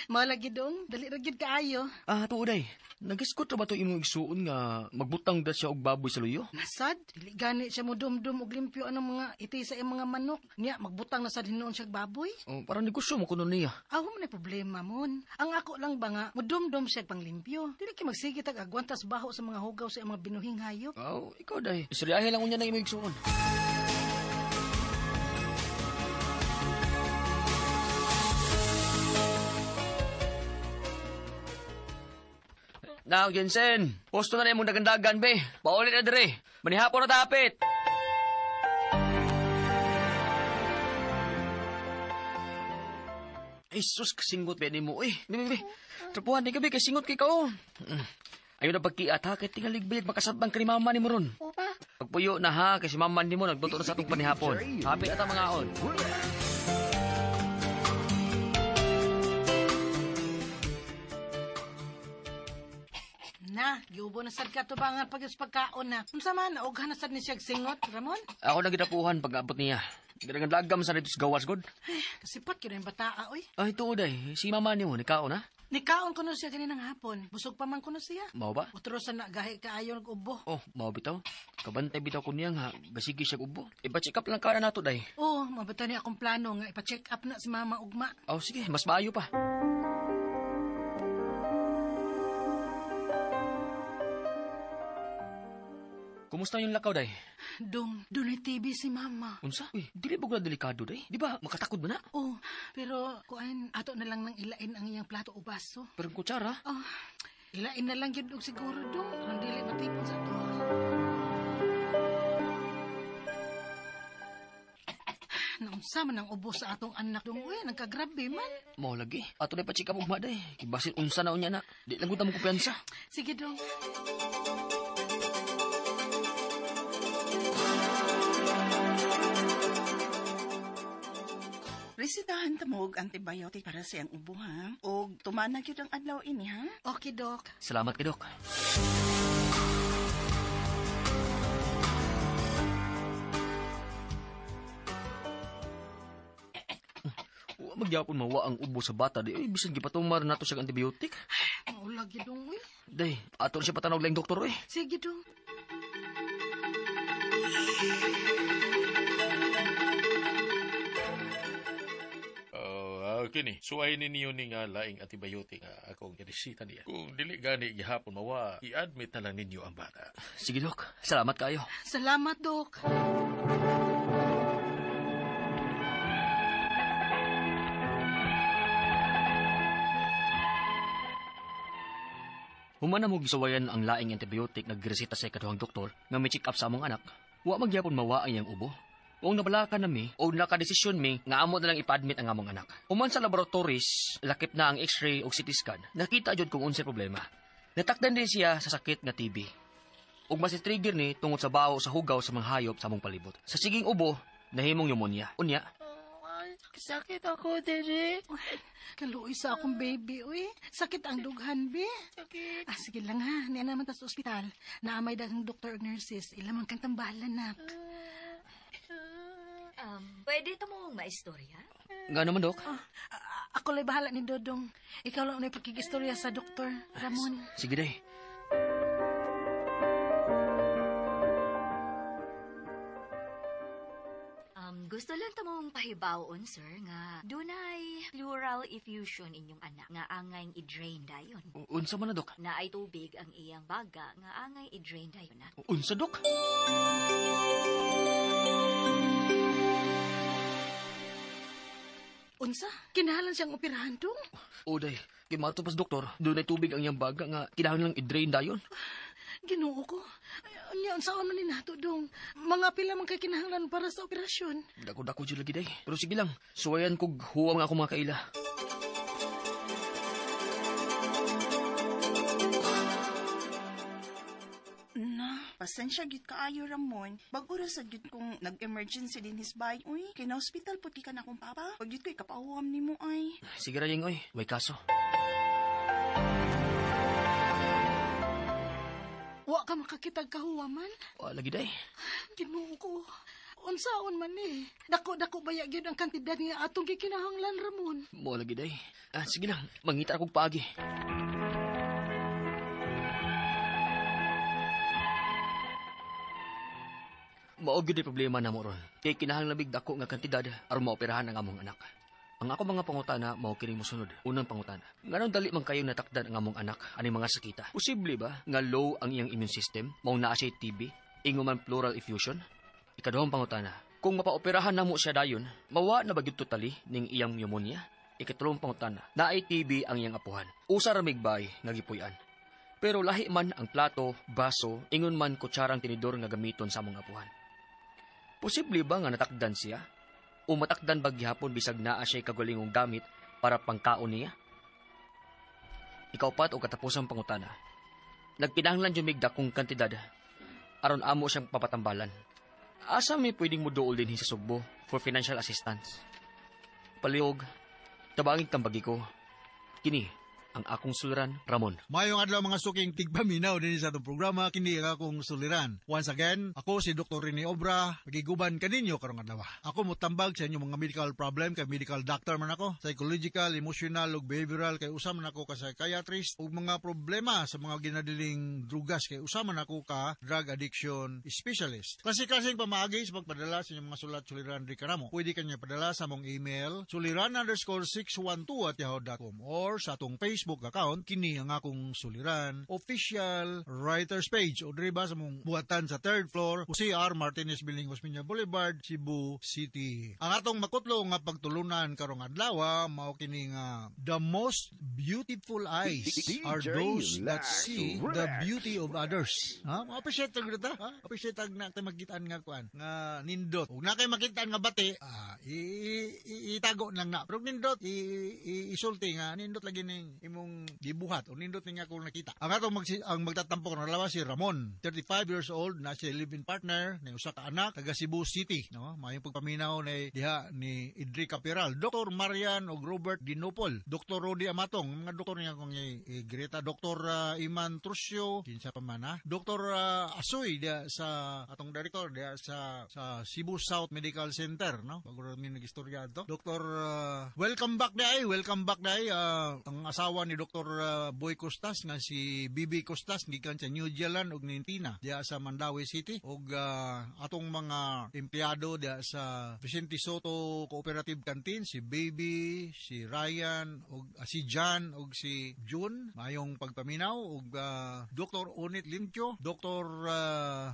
Malagi dong, dali ragid kaayo. Tuuday, nagiskot ra ba ito imong igsuon nga magbutang dat siya og baboy sa luyo? Nasad, dili gani siya mo dum-dum og limpyo anong mga iti sa iyang mga manok. Niya, magbutang na sad hinuon siya baboy. Oh, parang negosyo mo kuno niya. Ako man problema mon. Ang ako lang ba nga, mo dum-dum siya panglimpyo. Dili kay magsige tag agwantas baho sa mga hugaw sa iyang mga binuhing hayop. Oh, ikaw day. Istoryahe lang unya na imong igsuon. Now, Jensen, posto na mong dagandagan, be. Paulit na dire. Manihapon na tapit. Ay, sus, kasingot, be, mo. Be. Trapuhan, di ka, be, kasingot kay kao. Ayaw na pagkiat, ha, kahit tingaligbayag makasabang ka ni mama ni mo ron. Pagpuyo na, ha, kasi mama ni mo, nagluto na sa itong panihapon. Happy at ang mga on. Na, giubo na sad ka to ba nga pagkaon na. Unsa man og hanasad ni siya singot, Ramon? Ako na gidapuhan pag-abot niya. Giragan lagam sa dito gawas god. Ay, kasipat gyud ang bataa oy. Ay tuoday, si mama nimo nikaon na? Nikaon ko no siya ganinang hapon. Busog pa man ko no siya. Mao ba? Utro sa nagahi kaayo nag-ubo. Oh, mao bitaw. Kabantay bitaw ko niya nga gasigi siya ubo. Ipa-check up lang kana nato day. Oh, mabata ni akong plano nga ipa-check up na si mama ugma. Oh, sige, mas maayo pa. Kumusta yung lakaw, day? Doon ay TV si mama. Unsa? Uy, dili ba gula delikado, day? Di ba makatakod ba na? Oh, pero kuan, ato na lang nang ilain ang iyang plato o baso. Pero kutsara? Oh, ilain na lang yun siguro doon. Ang dili matipon sa to. Naunsa man ang ubo sa atong anak doon. Uy, nagkagrabe man. Mao lagi. Ato na pa-check up ugma, day. Kibasin unsa na unya na. Di lang ko mo kumpiyansa. Sige dong. Resetahan ta mo og antibiotic para sa iyang ubo, ha? O tumanag yun ang adlaw ini, ha? Okay, Dok. Salamat kay Dok. Magyapon mawa ang ubo sa bata di bisan gipatumar nato sa antibiotic. Wala gyud dong. Day, ato siya patanaw lang doktor eh. Sige dong. Kini, suway ninyo ni nga laing antibiotic nga akong ginisita niya. Kung dili gani gihapon mawa, i-admit na lang ninyo ang bata. Sige, Dok. Salamat kayo. Salamat, Dok. Human na mo gisawayan ang laing antibiotic nagreseta sa ikaduhang doktor nga may check up sa among anak. Wa magyapon mawa ang iyang ubo. Kung nabalakan na mi, o nakadesisyon mi, nga amo na lang ipa-admit ang among anak. Human sa laboratories, lakip na ang x-ray o CT scan, nakita jud kung unsay problema. Natakdan din siya sa sakit nga TB. Ug mas trigger ni tungod sa baho sa hugaw sa mga hayop sa among palibot. Sa siging ubo, nahimong pneumonia. Unya, sakit ako, Dere. Kaluoy sa akong baby, uy. Sakit ang dughan, be. Sakit. Sige lang ha, niya naman ta sa ospital. Naamay dagang doktor o nurses. Ilamang kang tambalan, nak. Pwede ito mong maistorya? Nga naman, Dok. Ako lang bahala ni Dodong. Ikaw lang may pagkikistorya sa doktor, Ramon. Sige, day. Gusto lang tamong pahibawon, sir, nga dunay pleural effusion inyong anak nga angay i-drain dayon. Unsa man na, Dok? Na ay tubig ang iyang baga nga angay i-drain dayon na. Unsa, Dok? Unsa? Kinahanglan siyang operahan dong? O, day. Kimato pas, doktor. Doon ay tubig ang iyang baga nga kinahanglan lang i-drain dayon. Ginoo ko. Anya, saan man ni nato dong? Mga pila man kay kinahanglan para sa operasyon. Dako-dako dyan lagi, day. Pero sige lang, suwayan kog huwam nga ako mga kaila. Pasensya gyud kaayo Ramon. Bag-ura sa gyud kong nag-emergency din hisbay. Uy, kay na hospital pud gikan akong papa. Pag gyud ko'y kapawam nimo ay. Sige ra, Ying, oy. May kaso. Wa ka makakitag kahuwaman? Lagi day. Ginoo ko. Unsaon man ni? Dako-dako baya gyud ang kantidad nga atong gikinahanglan Ramon. Mo lagi day. Sige na, mangita akong paagi. Mao gyud problema na mo ron. Kay kinahanglan big dako nga kantidad aron maoperahan ang among anak. Ang ako mga pangutana mao kini mosunod. Unang pangutana. Nganong dali man kayo natakdan ang among anak ani mga sakita? Posible ba nga low ang iyang immune system? Mao naa siya TB, inguman pleural effusion? Ikaduhang pangutana. Kung mapaoperahan namo siya dayon, mawa na ba gyud totally ning iyang pneumonia? Ikatulong pangutana. Naay TB ang iyang apuhan. Usa ra migbay nga gipuy-an. Pero lahi man ang plato, baso, ingon man kutsarang tinidor nga gamiton sa among apuhan. Posible ba nga natakdan siya? O matakdan ba gihapon bisag naa siya kagulingong gamit para pangkaon niya? Ikaupat o katapusang pangutana. Nagkinahanglan jumig dakong kantidad aron amo siyang papatambalan. Asa may pwedeng muduol din sa Sugbo for financial assistance? Palihog, tabangin kang bagi ko. Kini ang akong suliran, Ramon. Mayong adlaw mga suking tigpaminaw din sa itong programa, kini ang akong suliran. Once again, ako si Dr. Rene Obra, magiguban kaninyo karong adlaw. Ako mutambag sa inyong mga medical problem, kay medical doctor man ako, psychological, emotional, ug behavioral, kay usam man ako ka psychiatrist, ug mga problema sa mga ginadiling drugas, kay usam man ako ka drug addiction specialist. Kasi-kasing pamaagi sa pagpadala sa inyong mga sulat suliran di kanamo. Pwede kanya padala sa mong email, suliran_612@yahoo.com or sa atong Facebook account, kini ang akong suliran, official writers page, o driba sa mong buhatan sa 3rd floor, CR Martinez Building, Osmeña Boulevard, Cebu City. Ang atong makutlo nga pagtulunan karong adlaw, mao kini nga, the most beautiful eyes are those that see the beauty of others. Ma-appreciate tag dito, appreciate tag na magitan nga kuan, nga nindot. Ug na kay makitaan nga bati, itago lang na. Pero nindot, isulti nga, nindot lagi ning imong gibuhat o nindot niya kung nakita. Ang atong ang magtatampok na lawas si Ramon, 35 years old, na siya live-in partner ni usa ka anak taga Cebu City, no? Mayong pagpaminaw ni diha ni Idri Capiral, Dr. Marian og Robert Dinopol, Dr. Rodi Amatong, mga doktor niya kung Greta, Dr. Iman Trusio, kinsa pa man, Dr. Asoy diha sa atong director diha sa Cebu South Medical Center, no? Bago mi nagistorya ato. Dr. welcome back day, ang asawa ni Dr. Boy Costas nga si Bibi Costas gikan sa New Zealand ug Nintina diha sa Mandawi City, ug atong mga empleyado diha sa Vicente Soto Cooperative Canteen, si Baby, si Ryan ug si John ug si June, mayong pagpaminaw, ug Dr. Onit Limpio, Dr.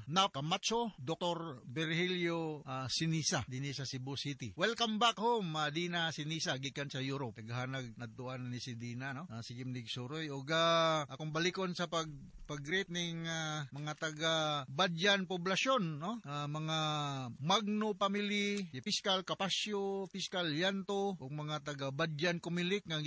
Nap Camacho, Dr. Virgilio Sinisa dinhi sa Cebu City. Welcome back home, Dina Sinisa gikan sa Europe. Tagahanag nadtuan ni si Dina, no? Si Jimdig Suroy, ug akong balikon sa pag-greet ning mga taga Badyan poblasyon, no? Mga Magno family, si Piskal Capasio, Piskal Yanto, ug mga taga Badyan Kumilik nga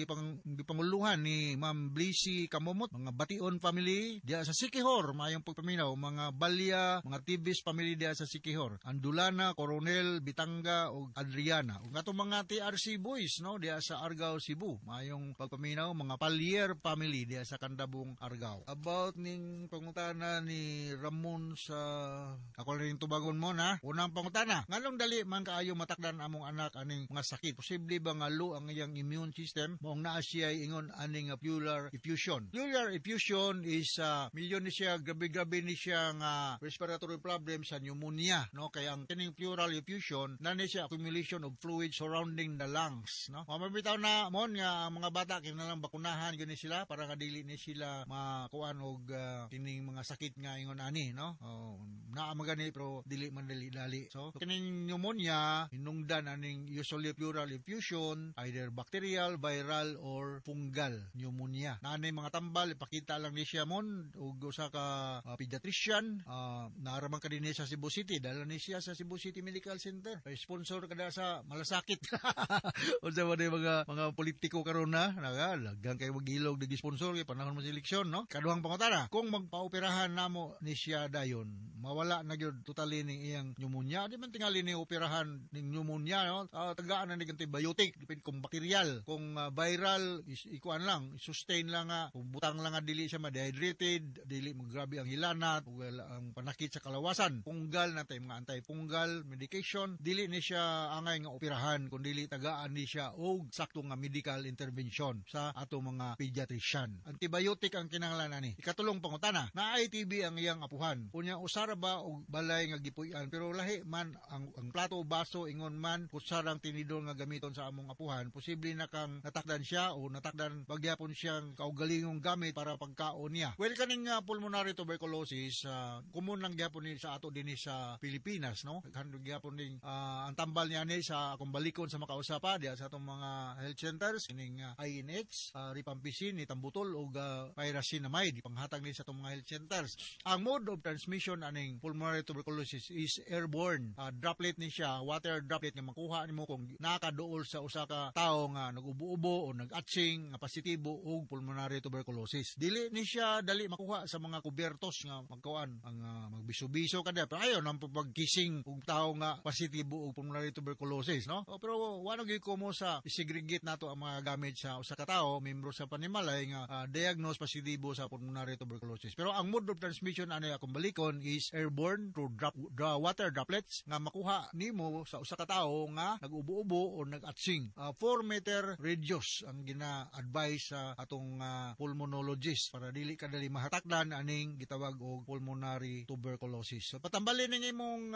gipanguluhan ni Ma'am Blissy Kamomot, mga Bation family diya sa Sikihor, mayong pagpaminaw, mga Balya, mga Tibis family diya sa Sikihor, Andulana, Coronel, Bitanga ug Adriana, ug atong mga TRC boys, no, diya sa Argao, Cebu, mayong pagpaminaw, mga Palier family diya sa Kandabong, Argao. About ning pangutana ni Ramon sa ako rin tubagon mo na. Unang pangutana, nganong dali man kaayo matakdan among anak aning mga sakit? Posible ba nga low ang iyang immune system? Moong naa siya ingon aning pleural effusion. Pleural effusion is milyon ni siya, grabe ni siya nga respiratory problem sa pneumonia, no? Kaya ang kining pleural effusion na ni siya accumulation of fluid surrounding the lungs, no? Mamabitaw na mon nga mga bata kinalang bakunahan gani sila para nga dili ni sila makuan og kining mga sakit nga ingon ani, no? Naa magani pero dili man dali. So kining pneumonia hinungdan aning usually pleural effusion, either bacterial, viral or fungal pneumonia. Nanay mga tambal ipakita lang ni siya mon og usa ka pediatrician, naaraman ka din sa Cebu City, dala ni siya sa Cebu City Medical Center. Sponsor kada sa malasakit. Unsa man mga politiko karon na lagang kay magilog dig sponsor kay panahon mo sa eleksyon, no? Kaduhang pangutana, kung magpaoperahan namo ni siya dayon, mawala na gyud totally ning iyang pneumonia. Di man tingali ni operahan ning pneumonia, no? Tagaan na ning antibiotic depende kung bakteryal, kung viral ikuan lang, sustain lang nga, kung butang lang nga dili siya ma-dehydrated, dili magrabe ang hilanat, ang panakit sa kalawasan. Punggal na tay mga anti-punggal medication, dili ni siya angay nga operahan, kung dili tagaan ni siya og sakto nga medical intervention sa ato mga pediatrician. Antibiotic ang kinahanglan ani. Ikatulong pangutana, naay TB ang iyang apuhan. Unya usara ba og balay nga gipuy-an, pero lahi man ang plato baso ingon man kutsarang tinidor nga gamiton sa among apuhan, posible na kang natakdan siya o natakdan pagyapon siyang kaugalingong gamit para pagkaon niya. Well, kaning pulmonary tuberculosis, common lang gyapon ni sa ato dinhi sa Pilipinas, no? Kanang gyapon ning ang tambal niya ni sa akong balikon sa makausapa diya sa atong mga health centers kining INH, rifampicin, itambutol ug pyrazinamide panghatag ni sa atong mga health centers. Ang mode of transmission aning pulmonary tuberculosis is airborne. Droplet ni siya, water droplet nga makuha nimo kung nakaduol sa usa ka tawo nga nagubo-ubo o nag-atching nga positibo og pulmonary tuberculosis. Dili ni siya dali makuha sa mga kubertos nga magkuan ang magbiso-biso kada, pero ayon ang pagkising og tawo nga positibo og pulmonary tuberculosis, no? Pero wano gyud ko mo sa isegregate nato ang mga gamit sa usa ka tawo membro sa panimalay nga diagnose positibo sa pulmonary tuberculosis. Pero ang mode of transmission ani akong balikon is airborne through water droplets nga makuha nimo sa usa ka tawo nga nag-ubo-ubo o nag-atching. 4-meter radius ang gina-advise sa atong pulmonologist para dili kadali mahatakdan aning gitawag og pulmonary tuberculosis. So patambalin ning imong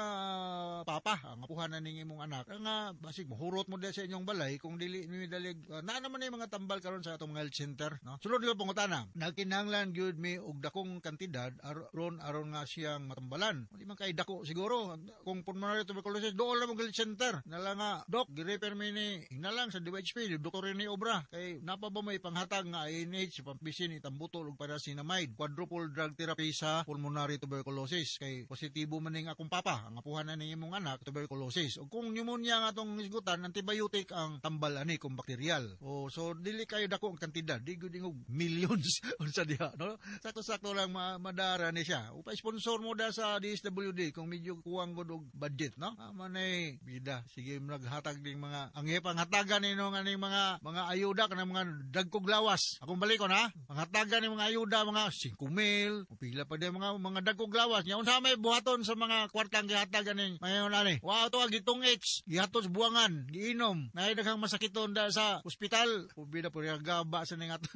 papa, ang apuhan ning imong anak nga basig mahurot mo sa inyong balay kung dili mi dalig naa naman mga tambal karon sa atong health center, no? Sulod gyud pangutana, nagkinahanglan gyud mi og dakong kantidad aron nga siyang matambalan. Di man kay dako siguro kung pulmonary tuberculosis dool na mo health center nala nga dok gi-refer mi ni hinalang sa DOHP Dr. Rene Obra kay napa ba may panghatag nga INH pampisin itambutol ug pyrazinamide quadruple drug therapy sa pulmonary tuberculosis kay positibo man ning akong papa, ang apuhan na ning imong anak tuberculosis. Ug kung pneumonia nga atong isgutan, antibiotic ang tambal ani kung bakteryal. So dili kayo dako ang kantidad, di gud ingog millions unsa diha, no? Sakto-sakto lang madara ni siya. Upa sponsor mo da sa DSWD kung medyo kuwang gud og budget, no? Manay bida sige naghatag ding mga ang panghatagan nino nga ning mga ayuda kanang mga dagkog lawas. Akong balikon ha. Panghatagan ning mga ayuda mga 5,000, pila pa din mga dagkog lawas. Nya unsa may buhaton sa mga kwartang gihatagan ning mayon ani. Wow to gitong H, gihatos buwangan, giinom. Nay daghang masakiton da sa ospital. Bida po gaba sa ning ato.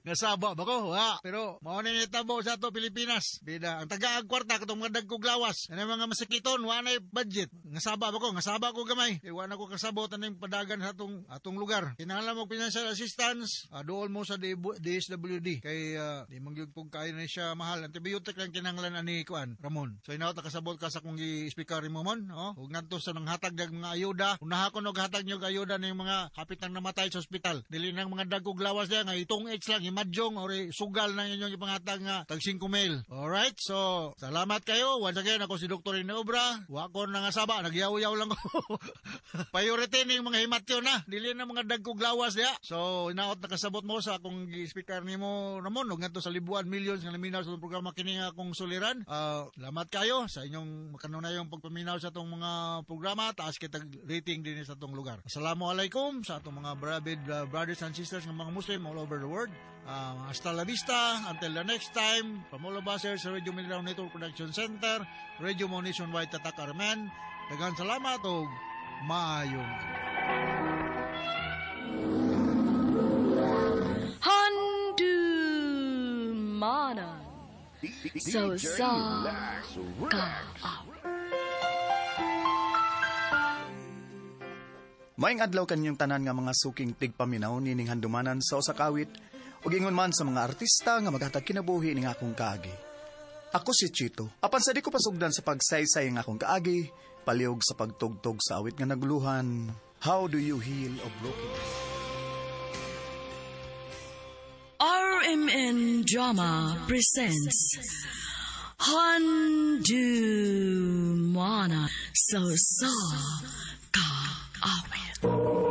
Nasaba ba ko? Ha, pero mao ni tabo sa ato Pilipinas. Bida ang taga-ag kwarta katong mga dagkog lawas. Ano mga masakiton, wa nay budget. Nasaba ba ko? Nasaba ko gamay. Wa na ko kasabot ning padagan sa atong lugar. Kinahanglan mo financial assistance, dool mo sa DSWD kay di mangyud pug kay na siya mahal. Antibiotic lang kinahanglan ani kuan Ramon. So inaot kasabot ka sa kung gi-speaker mo mon, ug ngadto sa nang hatag dag mga ayuda. Unaha ko og hatag nyog ayuda ning mga hapit nang namatay sa ospital. Dili nang mga dagkog lawas diya nga itong H lang imadyong or sugal nang inyong ipanghatag nga tag 5,000. Alright, so salamat kayo. Once again ako si Dr. Rene Obra. Wa ko nangasaba, nagyaw-yaw lang ko. Priority ning mga himatyo na, dili na mga dagkog lawas diya. So inaot na kasabot mo sa akong speaker nimo Ramon ug ngadto sa libuan millions nga naminaw sa programa kini nga akong suliran. Salamat kayo sa inyong makanunayong pagpaminaw sa atong mga programa. Taas kitag rating din sa atong lugar. Assalamualaikum sa atong mga brothers and sisters ng mga Muslim all over the world. Hasta la vista. Until the next time. From all of us here sa Radio Mindanao Network Production Center, Radio Mo Nationwide Tatak Armen. Daghang salamat o maayong Handumanan so sa ka. Maing adlaw kanyang tanan nga mga suking tigpaminaw nining handumanan sa usa ka awit ug ingon man sa mga artista nga maghatag kinabuhi ning akong kaagi. Ako si Chito. Apan sa di ko pasugdan sa pagsaysay ng akong kaagi, palihog sa pagtugtog sa awit nga nagluhan, How Do You Heal a Broken Heart? RMN Drama presents Handumana so sa ka awit.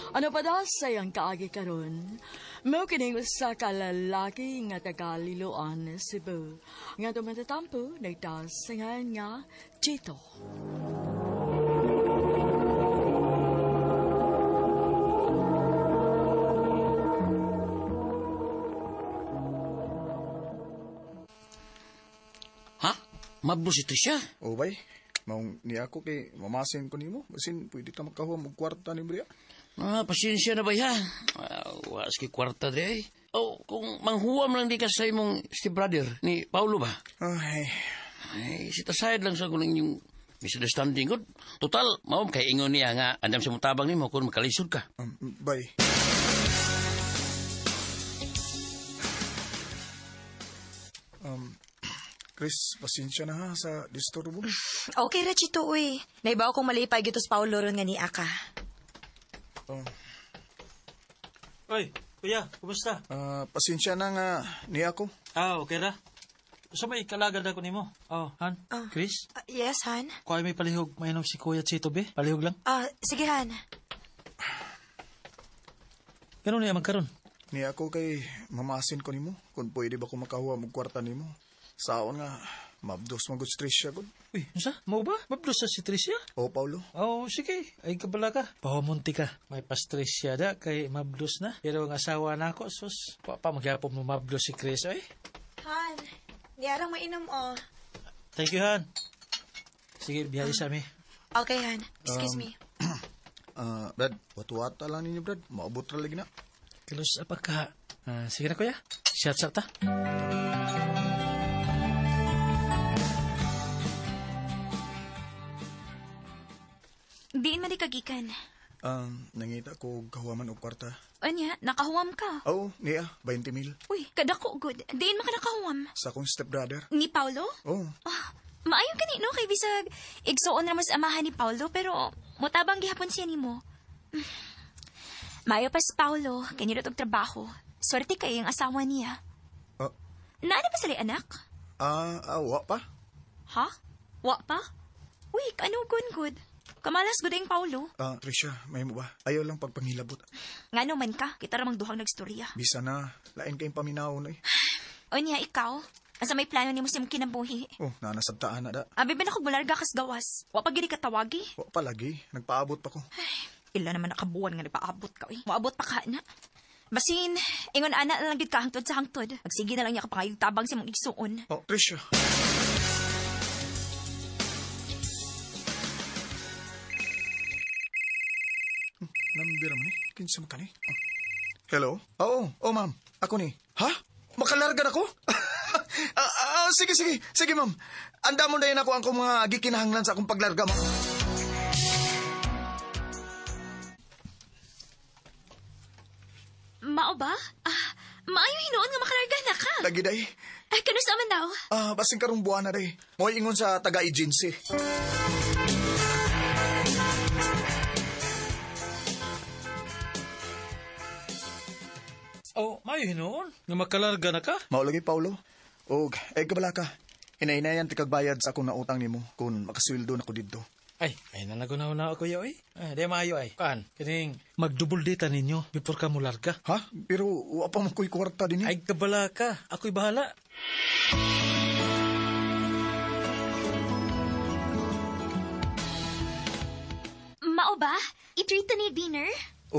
Ano pa daw sayang kaagi karon? Mao kining usa ka lalaki nga taga Liloan, Cebu. Nga tumatatampo nagtasingan nga Chito. Ha? Mabdos ito siya? O bay, maong ni ako kay mamasin ko nimo. Basin pwede ta makahuam og kwarta ni Bria. Pasensya na ba ya? Waas kay kwarta de. Oh, kung manghuam lang di ka sa imong stepbrother ni Paulo ba? Ay, sitasayad lang sa kuning yung misunderstanding ko. Total, maom kay ingon niya nga andam sa mutabang nimo kung makalisod ka. Bay. Chris, pasensya na ha sa disturbo. Okay ra Chito, uy. Naibaw kong malipay gito sa Paulo ron nga ni Aka. Oy, kuya, kumusta? Pasensya na nga ni ako. Okay ra. Gusto may kalagad ako nimo. Han? Chris? Yes, Han? Kuya may palihog, mainom si Kuya Chito, be? Palihog lang? Sige, Han. Ganun niya magkaroon? Ni ako kay mamasin ko nimo kung pwede ba ko makahuam og kwarta nimo. Saon nga, mabdos mag-good Tricia ko. Uy, nasa? Mau ba? Mabdos sa si Tricia? Oo, Paulo. Sige. Ay, kabala ka. Pahamunti ka. May pas-Tricia da, kay mabdos na. Pero ang asawa na ako, sus. Pa magyapon mo mabdos si Chris, ay. Han, niyarang mainom, Thank you, Han. Sige, biyahe sa amin. Okay, Han. Excuse me. Brad, watu-wata lang ninyo, Brad. Maabot ra lagi na. Kalos, apa ka? Sige na, kuya. Shout ta. Diin man di kagikan. Nangita ko kahuaman og kwarta. Anya, nakahuwam ka. Oo, niya, 20,000. Uy, kadako good. Diin man ka nakahuwam. Sa akong stepbrother. Ni Paulo? Oo. Maayo ka no kay bisag igsuon ra mo sa amahan ni Paulo pero mutabang gihapon siya nimo. Maayo pa si Paulo, kaniro og trabaho. Swerte kay ang asawa niya. Naana pa sila anak? Wa pa. Ha? Wa pa? Uy, kanugon good. Kamalas gud ang Paulo. Tricia, may mo ba? Ayaw lang pagpangilabot. Ngano man ka, kita ramang duhang nagstorya. Bisa na, lain kayong paminawon eh. O niya, ikaw? Asa may plano ni mo sa kinabuhi? Nanasabtaan na da. Abi ba na kog malarga kas gawas? Wa pa gini ka tawagi? Wa pa lagi, nagpaabot pa ko. Ila naman nakabuwan nga nagpaabot ka. Maabot pa ka na. Basin, ingon ana na lang gid ka hangtod sa hangtod. Magsige na lang niya kapangayog tabang sa mong igsuon. Tricia. Nambira man eh. Kinsa man ka ni? Hello? Oo, ma'am. Ako ni. Ha? Makalarga na ko? Sige, ma'am. Anda mo na yun ako ang mga gikinahanglan sa akong paglarga, ma'am. Mao ba? Maayo hinuon nga makalarga na ka. Lagi day. Kanus naman daw? Basing karong buwan na day. Mo'y ingon sa taga-agency. Maayo hinuon? Nga makalarga na ka? Maulagi, Paulo. Kabala ka. Hinainayan ti kagbayad sa akong nautang nimo kung makasweldo na ko dito. Ay nanagunaw na ako yaw di maayo ay. Kaan, kining mag-double data ninyo before ka mo larga. Ha? Pero wa pa mo ko'y kwarta din. Ay, kabala ka. Ako'y bahala. Mao ba? I-treat ni dinner?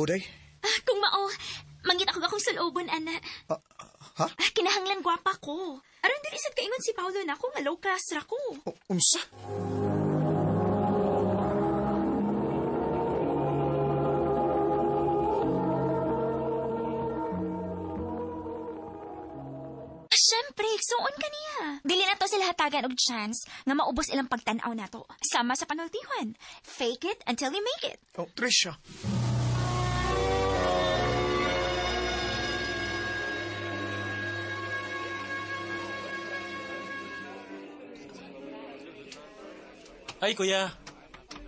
Day. Kung mao, manggit ako akong sulobon, ana. Ha? Kinahanglan gwapa ko. Aron din isad kaingon si Paulo na ako nga low class ra ko. Unsa? Siyempre, igsuon ka niya. Dili na to sila hatagan og chance nga maubos ilang pagtan-aw nato. Sama sa panultihon. Fake it until you make it. Tricia. Ay, kuya.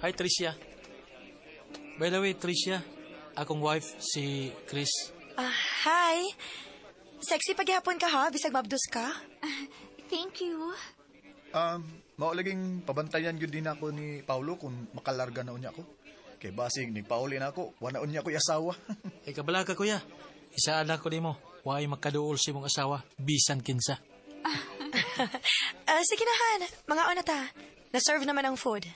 Hi, Tricia. By the way, Tricia, akong wife, si Chris. Hi. Sexy paghapon ka ha, bisag mabdos ka. Thank you. Maulaging pabantayan yun din ako ni Paulo kung makalarga na unya ako. Kay basig ni pauli na ako, wanaon niya ko'y asawa. Ay kabalaga kuya, isaan ako nimo. Huwag makaduol si mong asawa, bisan kinsa. Sige na, Han. Mga ona ta. Na-serve naman ang food.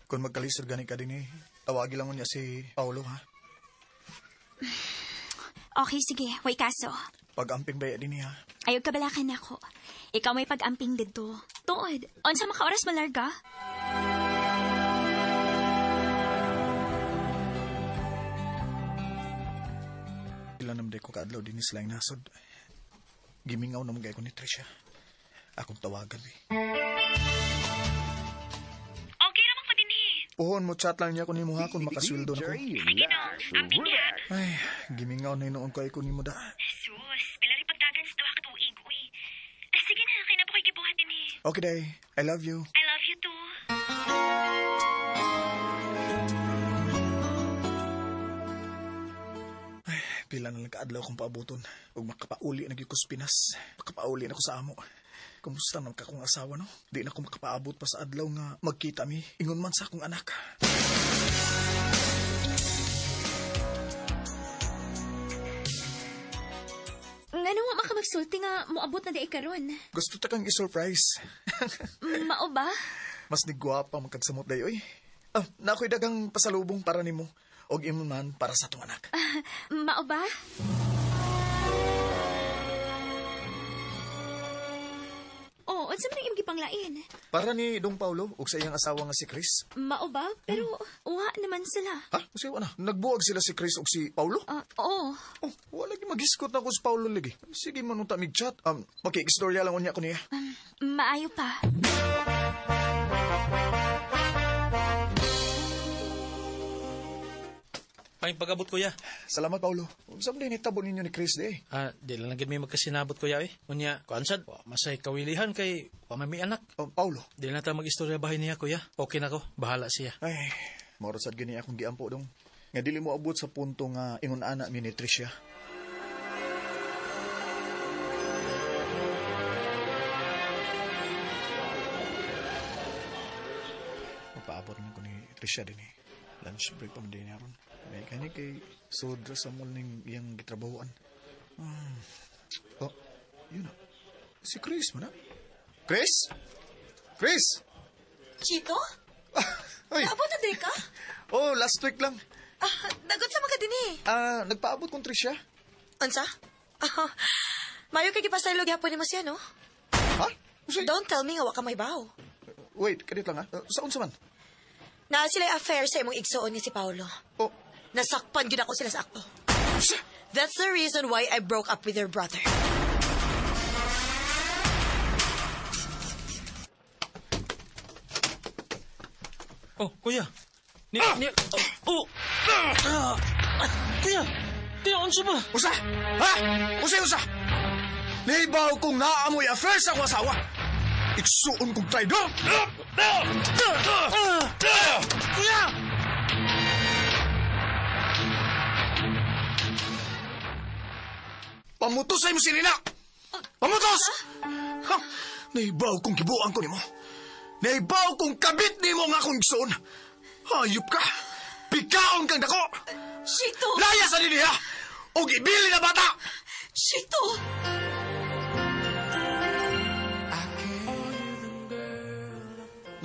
Kung magkalisod gani ka din tawagi lang mo niya si Paulo, ha? Okay, sige. Way kaso. Pag-amping baya din ha? Ayaw kabalakan ako. Ikaw may pag-amping dito. Tuod, onsa maka-oras malarga? Ilan naman ko kaadlaw din sila yung nasod. Gimingaw na magay ko ni Tricia. Akong tawagan Puhon mo chat lang niya kung ni mo ha kung makasweldo na ko. Ay, gimingaw na noon ko ay kunin mo da. Sus, pilari pagdagan sa dawa katuig, uy. Sige na, kaya na po kayo gibuhat din Okay, day. I love you. I love you too. Ay, pila na lang kaadlaw kong paabuton. Huwag makapauli na ko Pinas. Makapauli na ko sa amo. Kumusta naman ka kong asawa, no? Di na ko makapaabot pa sa adlaw nga magkita mi. Ingon man sa akong anak. Nga nawa makamagsulti nga moabot na di karon. Gusto ta kang i-surprise. Mao ba? Mas nigwapa magkagsamot dayo eh. Nakoy dagang pasalubong para nimo. Og imo man para sa atong anak. Mao ba? Oh, unsa man ang imong gipanglain? Para ni Dong Paulo ug sa iyang asawa nga si Chris. Mao ba? Pero wa naman sila. Ha? Kasi wala. Nagbuwag sila si Chris ug si Paulo? Oo. Oh, wala lagi magiskot na ko si Paulo lagi. Sige man unta mig chat. Makikistorya lang unya ko niya. Maayo pa. Pang pag-abot kuya. Salamat Paulo. Unsa man din hitabo ninyo ni Chris di? Di lang gid may magkasinabot kuya Unya, kuansad, masay kawilihan kay wa may anak. Paulo. Di na ta mag-istorya bahay niya kuya. Okay na ko, bahala siya. Ay, moro sad gani akong giampo dong. Nga dili mo abot sa punto nga ingon ana mi ni Tricia. Mapaabot man ko ni Tricia din lunch break pa man din naron. May kani kay sodra sa mall ning iyang gitrabahoan. Oh, yun na. Si Chris man na. Chris? Chris? Chito? Ay. Naabot na ka? Oh, last week lang. Dagot sa mga din Nagpaabot kong Tricia. Ansa? Mayo kay gipasaylo gyapon ni mo siya, no? Ha? Don't tell me nga wa ka may baho. Wait, kadit lang Saon sa man? Na sila affair sa imong igsoon ni si Paulo. Oh. Nasakpan gyud ako sila sa akto. That's the reason why I broke up with your brother. Oh, kuya. Kuya, unsa ba? Usa? Ha? Usa? Naibaw kong naamoy affair sa akong asawa. Iksuon kong traidor. Kuya! Pamutos sa imo sinina! Pamutos! Ha? Naibaw kong gibuang ko nimo. Naibaw kong kabit nimo nga akong igsoon. Hayop ka! Pikaon kang dako! Shito! Laya sa diniha! O gibili na bata! Shito!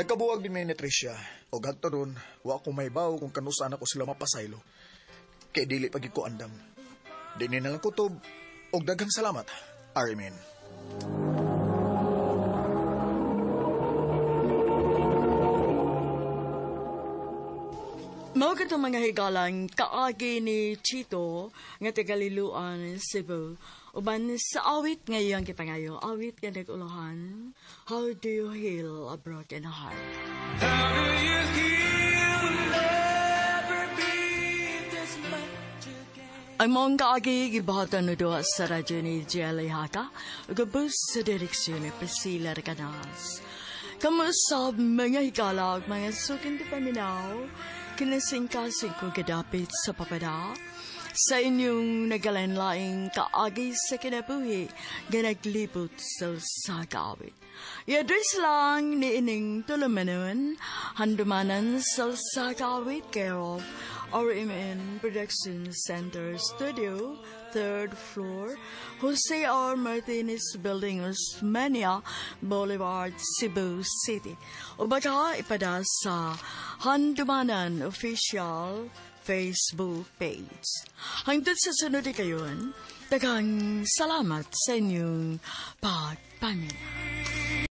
Nagkabuwag din may ni Tricia. O gagto ron, wa ko may baw kung kanusaan ako sila mapasaylo. Kay dili pagi ko andam. Dini na lang kutob. O daghang salamat. Amen. Mao katong mga higalang kaagi ni Chito nga tagaliluan Cebu. Uban sa awit ngayon kita ngayon, awit nga nag-ulahan. How do you heal a broken heart? How do you heal when never be this much again? Ang mong kaagi gibahatan no doa sa radyo ni Jelly Haka, ugabos sa direksyon ni Priscilla Recanas. Kamusab mga higala mga sukin di paminaw, kinasing-kasing kong kadapit sa papada, sa inyong nagalanlaing kaagi sa kinabuhi nga naglibot sa sagawit. I-address lang ni ining tulumanon, handumanan sa sagawit care of RMN Production Center Studio, 3rd floor, Jose R. Martinez Building, Osmeña Boulevard, Cebu City. O baka ipada sa Handumanan Official Facebook page. Hangtod sa sunod kayon, daghang salamat sa inyong pagpaminaw.